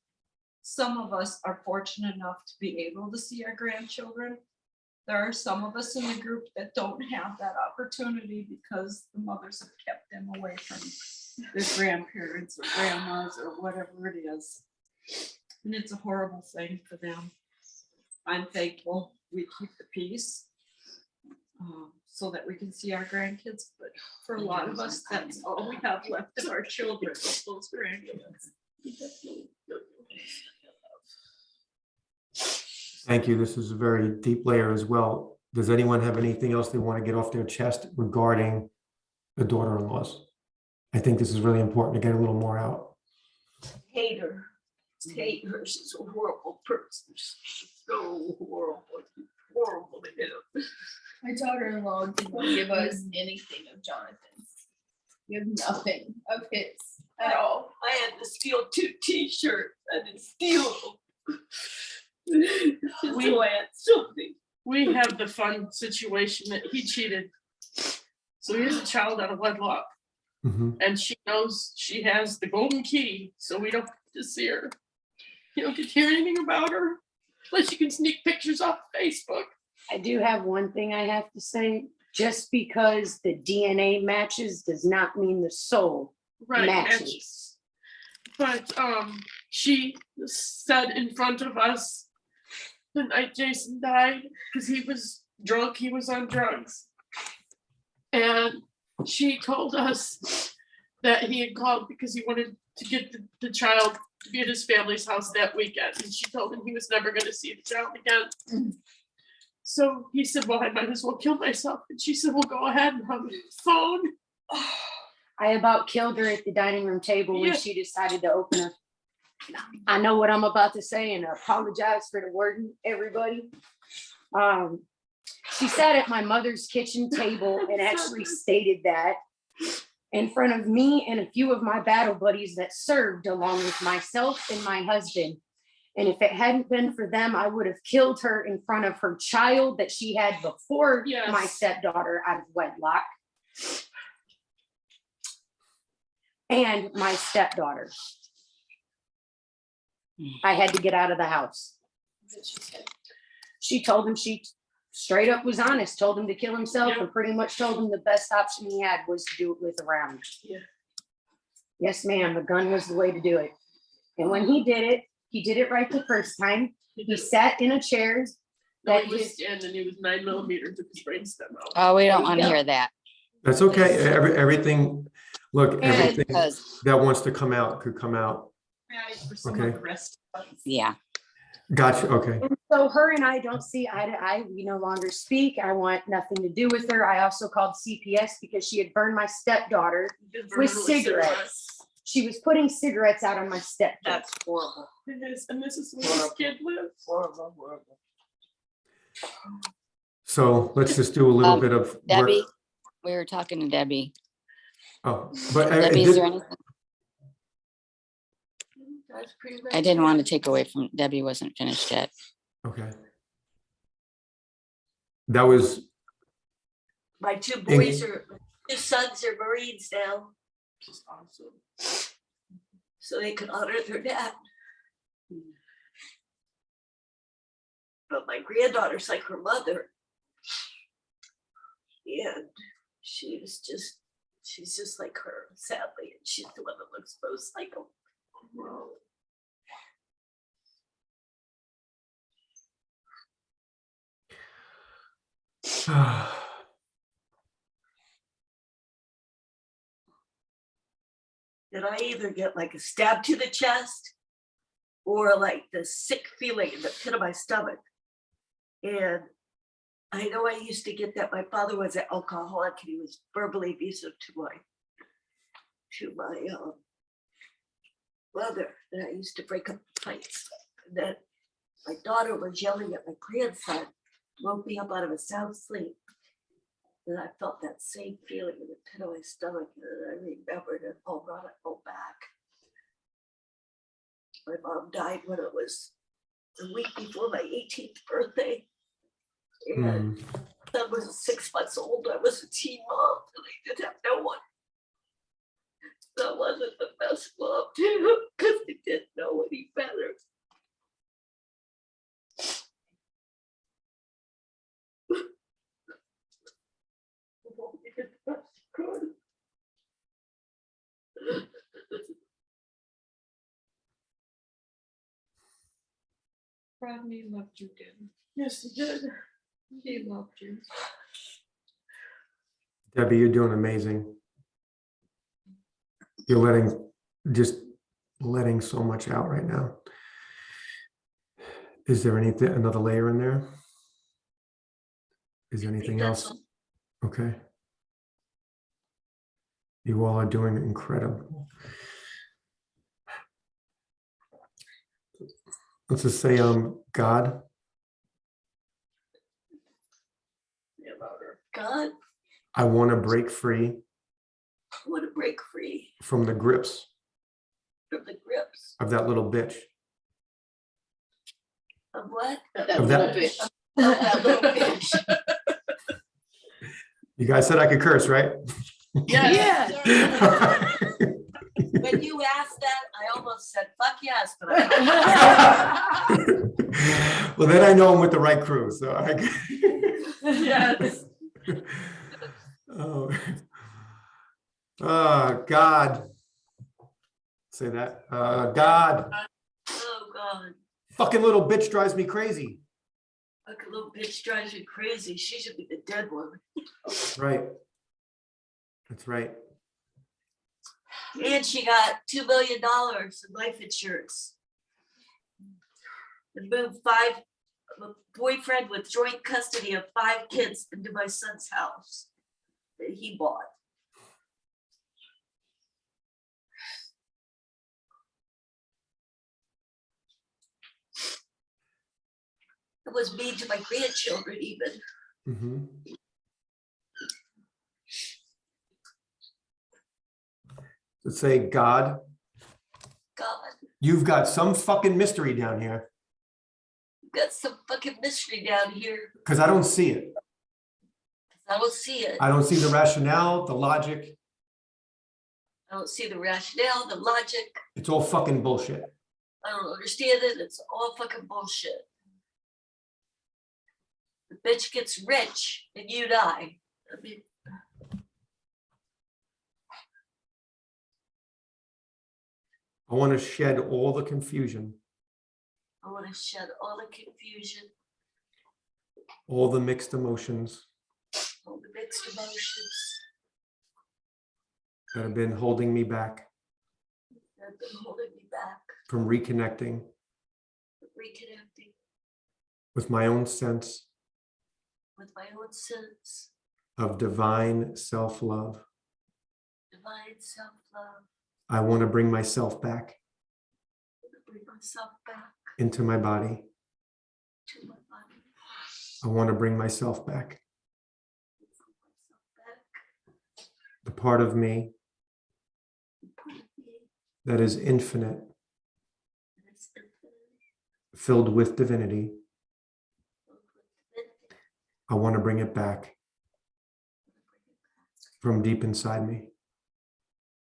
Some of us are fortunate enough to be able to see our grandchildren. There are some of us in the group that don't have that opportunity because the mothers have kept them away from their grandparents or grandmas or whatever it is. And it's a horrible thing for them. I'm thankful we keep the peace so that we can see our grandkids. But for a lot of us, that's all we have left of our children, those grandkids. Thank you. This is a very deep layer as well. Does anyone have anything else they want to get off their chest regarding the daughter-in-laws? I think this is really important to get a little more out. Hate her. hate her. She's a horrible person. She's so horrible. She's horrible to him. My daughter-in-law didn't give us anything of Jonathan's. We have nothing of his at all. I had to steal 2 t-shirts. I didn't steal them. Just so I had something. We have the fun situation that he cheated. So he has a child out of wedlock, Mhm. and she knows she has the golden key, so we don't get to see her. You don't get to hear anything about her, unless you can sneak pictures off Facebook. I do have one thing I have to say. Just because the DNA matches does not mean the soul Right. matches. But she said in front of us the night Jason died, because he was drunk, he was on drugs. And she told us that he had called because he wanted to get the child to be at his family's house that weekend. And she told him he was never going to see the child again. So he said, well, I might as well kill myself. And she said, well, go ahead and hung up the phone. I about killed her at the dining room table when Yeah. she decided to open her. I know what I'm about to say and I apologize for the wording, everybody. She sat at my mother's kitchen table and actually stated that in front of me and a few of my battle buddies that served along with myself and my husband. And if it hadn't been for them, I would have killed her in front of her child that she had before Yes. my stepdaughter out of wedlock. And my stepdaughter. I had to get out of the house. She told him, she straight up was honest, told him to kill himself Yeah. and pretty much told him the best option he had was to do it with a round. Yeah. Yes, ma'am, a gun was the way to do it. And when he did it right the first time. He sat in a chair. No, that he was his- standing, he was 9mm, took his brainstem out. Oh, we don't you want to go. hear that. That's okay. Everything, look, And- everything Because, that wants to come out could come out. For some Okay. of the rest of us. yeah, Gotcha, okay. And so her and I don't see eye to eye. We no longer speak. I want nothing to do with her. I also called CPS because she had burned my stepdaughter. Just With burned cigarettes. She was putting cigarettes out on my stepdaughter. That's horrible. And this is where this kid lives. Horrible, horrible. So let's just do a little Um, bit of work. Debbie, we were talking to Debbie. Oh, but Debbie, is there anything? That's pretty I didn't want to take away from, Debbie wasn't finished yet. okay. That was, My 2 boys are, 2 sons are Marines now, Just awesome. so they can honor their dad. But my granddaughter's like her mother. And she's just like her, sadly, and she's the one that looks most like him. And I either get like a stab to the chest or like the sick feeling in the pit of my stomach. And I know I used to get that. My father was an alcoholic and he was verbally abusive to my mother. And I used to break up fights. And then my daughter was yelling at my grandson, woke me up out of a sound sleep. And I felt that same feeling in the pit of my stomach, and I remembered it all brought it all back. My mom died when it was the week before my 18th birthday. And son was 6 months old. I was a teen mom, and I didn't have no one. That wasn't the best mom too, because I didn't know any better. Rodney loved you, didn't Yes, he did. he? He loved you. Debbie, you're doing amazing. You're letting so much out right now. Is there anything, another layer in there? Is there anything that's else? Okay. You all are doing incredible. Let's just say, God, Yeah, louder. God, I want to break free I want to break free from the grips from the grips of that little bitch. of what? Of that- bitch. Of that little bitch. You guys said I could curse, right? Yes. When you asked that, I almost said, fuck yes, but I. Well, then I know I'm with the right crew, so I. Yes. Oh. God. Say that. God, Oh, God. fucking little bitch drives me crazy. Like a little bitch drives you crazy. She should be the dead one. Right. That's right. And she got $2 million in life insurance. And moved a boyfriend with joint custody of 5 kids into my son's house that he bought. It was mean to my grandchildren even. Mhm. Let's say, God, God, you've got some fucking mystery down here you've got some fucking mystery down here. because I don't see it. I don't see it. I don't see the rationale, the logic. I don't see the rationale, the logic. It's all fucking bullshit. I don't understand it. It's all fucking bullshit. The bitch gets rich and you die. I mean, I want to shed all the confusion, I want to shed all the confusion, all the mixed emotions all the mixed emotions that have been holding me back that have been holding me back from reconnecting from reconnecting with my own sense with my own sense of divine self-love. divine self-love. I want to bring myself back I want to bring myself back into my body. to my body. I want to bring myself back. Bring myself back. The part of me Part of me that is infinite, that is infinite, filled with divinity. filled with divinity. I want to bring it back I want to bring it back from deep inside me.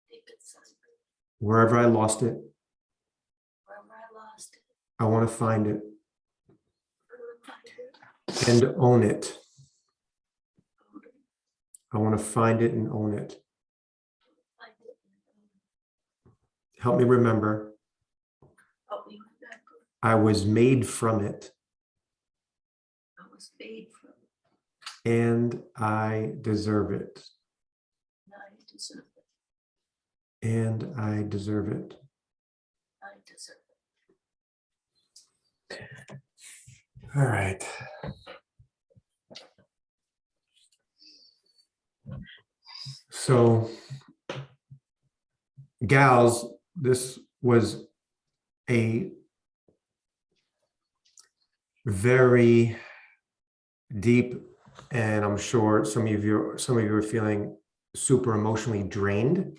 deep inside me. Wherever I lost it, Wherever I lost it, I want to find it I want to find it. and own it. Own it. I want to find it and own it. Find it and own it. Help me remember, Help me remember. I was made from it I was made from it. and I deserve it. And I deserve it. And I deserve it. I deserve it. All right. So, gals, this was a very deep, and I'm sure some of you are feeling super emotionally drained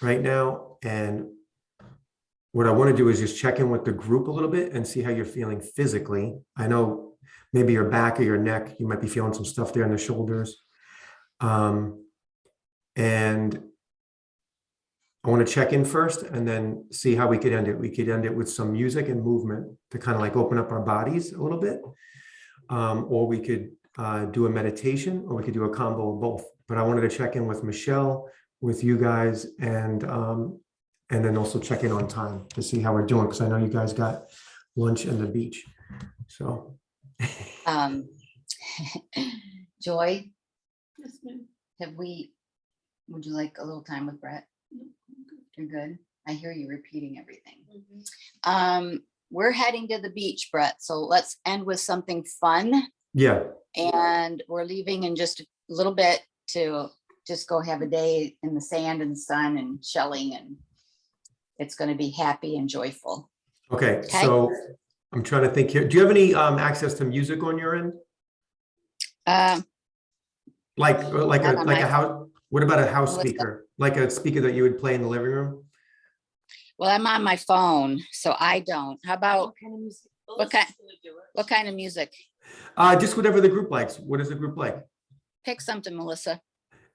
right now. And what I want to do is just check in with the group a little bit and see how you're feeling physically. I know maybe your back or your neck, you might be feeling some stuff there in the shoulders. And I want to check in first and then see how we could end it. We could end it with some music and movement to kind of like open up our bodies a little bit. Or we could do a meditation, or we could do a combo of both. But I wanted to check in with Michelle, with you guys, and then also check in on time to see how we're doing, because I know you guys got lunch and the beach. So. Joy, Yes, ma'am. would you like a little time with Brett? You're good. I hear you repeating everything. We're heading to the beach, Brett. So let's end with something fun. Yeah. And we're leaving in just a little bit to just go have a day in the sand and sun and shelling, and it's going to be happy and joyful. Okay. Okay. So I'm trying to think here. Do you have any access to music on your end? Like Not on a my house? What about a house Melissa. speaker? Like a speaker that you would play in the living room? Well, I'm on my phone, so I don't. How about, What kind of music? what kind, what kind of music? Just whatever the group likes. What does the group like? Pick something, Melissa.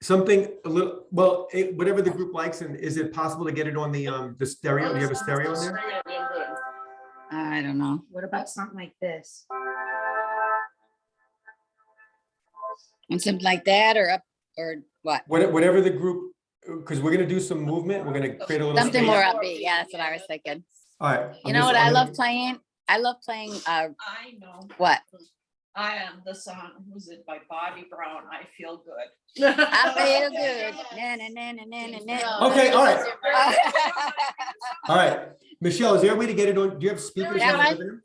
Something a little, well, whatever the group likes, and is it possible to get it on the stereo? Do you have a stereo in there? I don't know. What about something like this? And something like that or up or what? Whatever the group, because we're gonna do some movement. We're gonna create a little Something space. more upbeat. Yeah, that's what I was thinking. All right. You know what I love playing? I love playing, I know. what? I am the song, who's it by Bobby Brown, I Feel Good. I feel good. Na, na, na, na, na, na, na. Okay, all right. All right. Michelle, is there a way to get it on? Do you have speakers? Yeah, in the I- living room?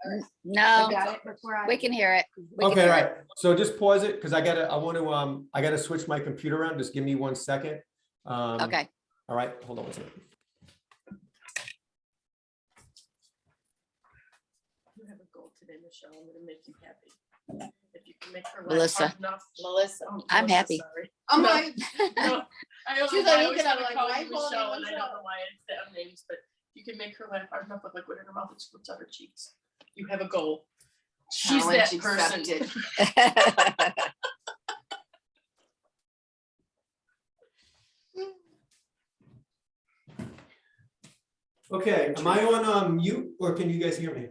I No, got it before I. we can hear it. We can Okay, hear all it. right. So just pause it because I gotta switch my computer around. Just give me 1 second. Okay. All right, hold on 1 second. You have a goal today, Michelle. I'm gonna make you happy. If you can make her laugh Melissa. hard enough. Melissa. Oh, I'm Melissa, happy. sorry. I'm No, like, no, I don't She's know like why I always looking at wanna me like, call why you call me Michelle, and I don't Michelle? know why it's damn names, but you can make her laugh hard enough with liquid in her mouth and squirts out her cheeks. You have a goal. She's that Challenge person. accepted. Okay, am I on mute or can you guys hear me?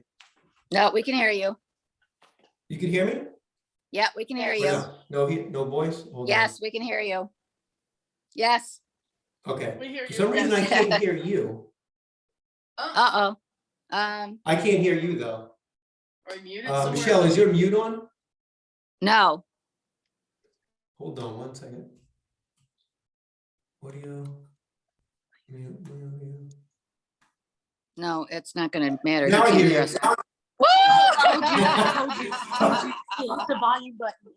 No, we can hear you. You can hear me? Yeah, we can hear Or you. no voice? Hold on. Yes, we can hear you. Yes. Okay. We hear For you. some reason, I can't hear you. Uh-oh. I can't hear you though. Or muted somewhere. Michelle, is your mute on? No. Hold on 1 second. Audio. Mute, mute, mute. No, it's not gonna matter. Now He I can't hear hear you. us. Now- Hit the volume button.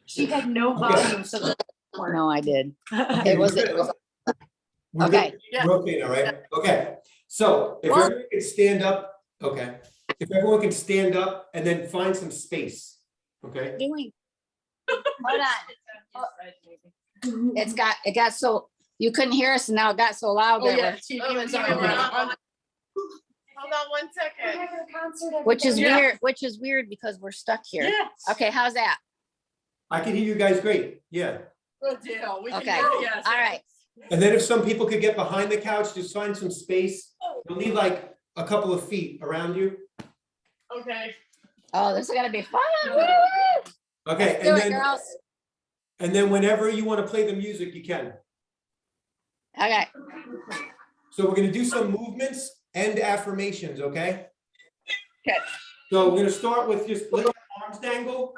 She had no volume, so. No, I did. Okay, It was, we're it was, good. We're good. okay. We're okay now, right? Okay, so if What? everyone can stand up, okay. If everyone can stand up and then find some space, okay? Doing. Hold on. It got so, you couldn't hear us and now it got so loud Oh, that yeah, we're, TV was on. Hold on 1 second. which is Yeah. weird, which is weird because we're stuck here. Yes. Okay, how's that? I can hear you guys great, yeah. Good deal. We can Okay. hear you, yes. All right. And then if some people could get behind the couch, just find some space. You'll need like a couple of feet around you. Okay. Oh, this is gonna be fun. Okay, Let's do it, girls. and then whenever you want to play the music, you can. Okay. So we're gonna do some movements and affirmations, okay? Okay. So we're gonna start with just let your arms dangle,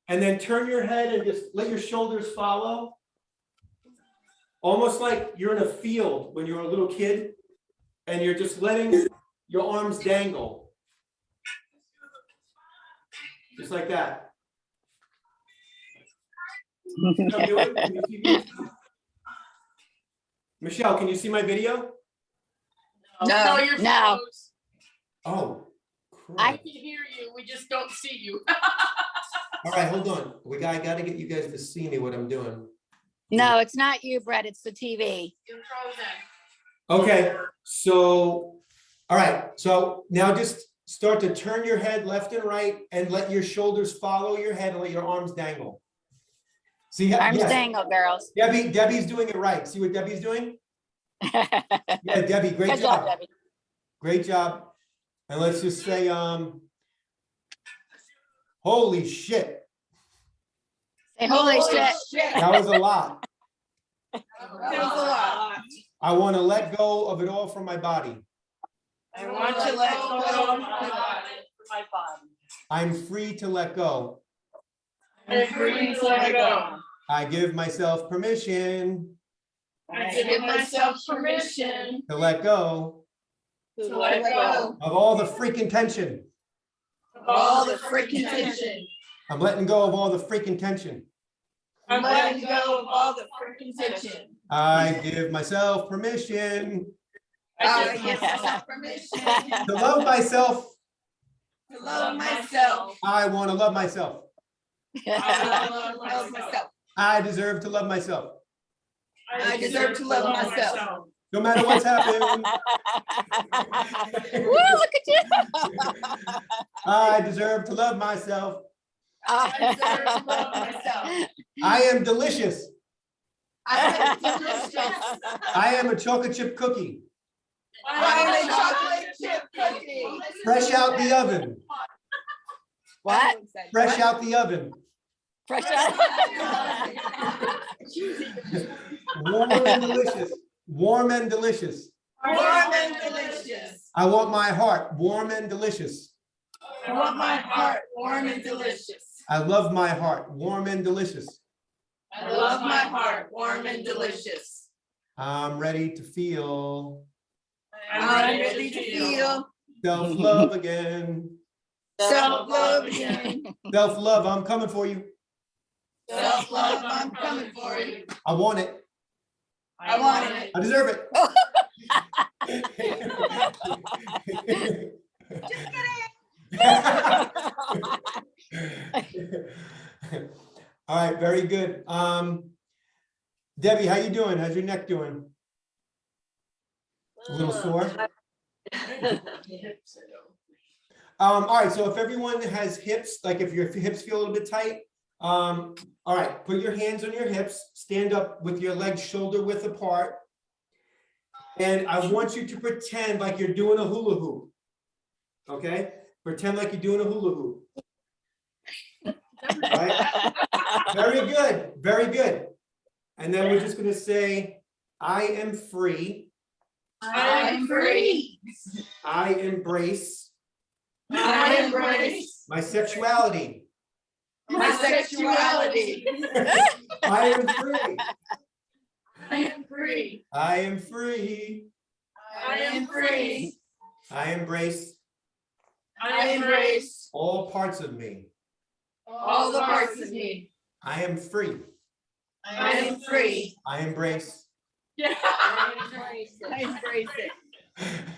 and then turn your head and just let your shoulders follow. Almost like you're in a field when you're a little kid, and you're just letting your arms dangle. Just like that. Can you do it? Can you see me? Michelle, can you see my video? No, you're no. froze. Oh. I crap. can hear you. We just don't see you. All right, hold on. I gotta get you guys to see me what I'm doing. No, it's not you, Brett. It's the TV. You're frozen. Okay, so, all right, so now just start to turn your head left and right and let your shoulders follow your head and let your arms dangle. See, Arms yes, dangle, girls. Debbie's doing it right. See what Debbie's doing? Yeah, Debbie, great Good job, job. Debbie. Great job. And let's just say, holy shit, Say, holy shit. that was a lot. That was a lot. I want to let go of it all from my body. I want to let go of my body. I'm free to let go. I'm free to let go. I give myself permission I give myself permission to let go to let go of all the freaking tension. of all the freaking tension. I'm letting go of all the freaking tension. I'm letting go of all the freaking tension. I give myself permission I give give myself permission To love myself, to love myself. I want to love myself. I love myself. I deserve to love myself. I deserve to love myself. No matter what's happened. Woo, look at you. I deserve to love myself. I deserve to love myself. I am delicious. I am delicious. I am a chocolate chip cookie, I am a chocolate chip cookie. fresh out the oven, What? fresh out the oven, Fresh out. warm and delicious, warm and delicious. Warm and delicious. I want my heart warm and delicious. I want my heart warm and delicious. I love my heart warm and delicious. I love my heart warm and delicious. I'm ready to feel I'm ready to feel self-love again. self-love again. Self-love, I'm coming for you. Self-love, I'm coming for you. I want it. I want it. I deserve it. All right, very good. Debbie, how you doing? How's your neck doing? A little sore? All right, so if everyone has hips, like if your hips feel a little bit tight, all right, put your hands on your hips, stand up with your legs shoulder width apart. And I want you to pretend like you're doing a hula hoop. Okay? Pretend like you're doing a hula hoop. All right? Very good, very good. And then we're just gonna say, I am free. I am free. I embrace I embrace my sexuality. my sexuality. I am free. I am free. I am free. I am free. I embrace I embrace all parts of me. all the parts of me. I am free. I am free. I embrace Yeah. I embrace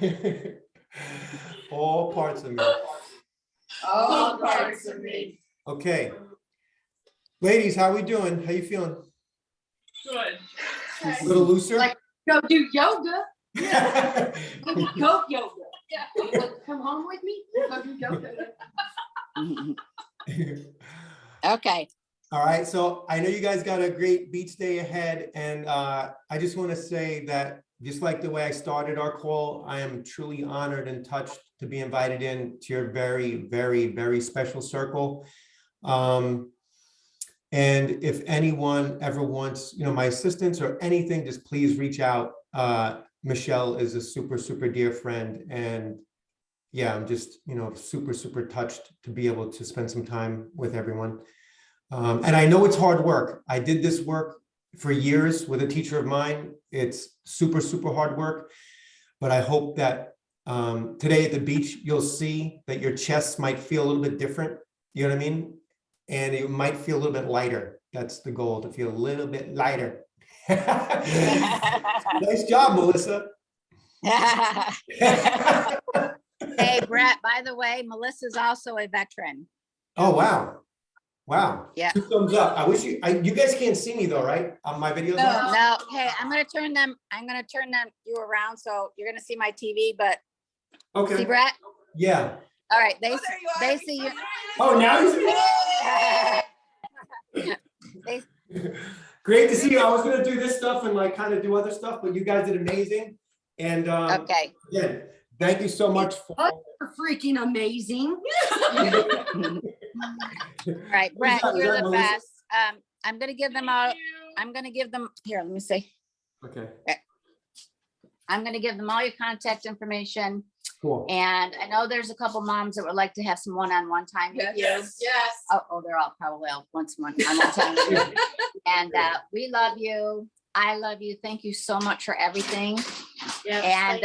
it. all parts of me. All parts of me. Okay. Ladies, how we doing? How you feeling? Good. A little looser? Like- Go do yoga. Yeah. Go do goat yoga. Yeah. Come home with me. Go do yoga. Okay. All right, so I know you guys got a great beach day ahead, and I just want to say that just like the way I started our call, I am truly honored and touched to be invited in to your very, very, very special circle. And if anyone ever wants, my assistance or anything, just please reach out. Michelle is a super, super dear friend, and yeah, I'm just, super, super touched to be able to spend some time with everyone. And I know it's hard work. I did this work for years with a teacher of mine. It's super, super hard work. But I hope that today at the beach, you'll see that your chests might feel a little bit different. You know what I mean? And it might feel a little bit lighter. That's the goal, to feel a little bit lighter. Nice job, Melissa. Hey, Brett, by the way, Melissa's also a veteran. Oh, wow. Wow. Yeah. 2 thumbs up. I wish you guys can't see me though, right? On my videos. are? No, hey, I'm gonna turn you around, so you're gonna see my TV, but see Okay. Brett? Yeah. All right, Oh, they see you. Oh, now he's. Great to see you. I was gonna do this stuff and like kind of do other stuff, but you guys did amazing. And Okay. again, thank you so much for. You're freaking amazing. All right, Brett, that? Was you're that the Melissa? best. I'm gonna give them all, here, let me see. Okay. I'm gonna give them all your contact information. Cool. And I know there's a couple moms that would like to have some one-on-one time with you. Yes. Oh, they're all probably all once a month. I'm not telling you. And we love you. I love you. Thank you so much for everything. And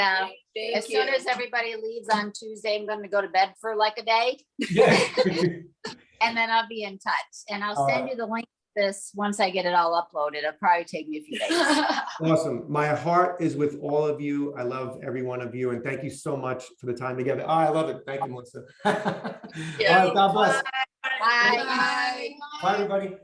as soon as everybody leaves on Tuesday, I'm gonna go to bed for like a day. Yeah. And then I'll be in touch, and I'll send you the link this once I get it all uploaded. It'll probably take me a few days. Awesome. My heart is with all of you. I love every one of you. And thank you so much for the time together. Oh, I love it. Thank you, Melissa. All right. God bless. Bye. Bye, everybody.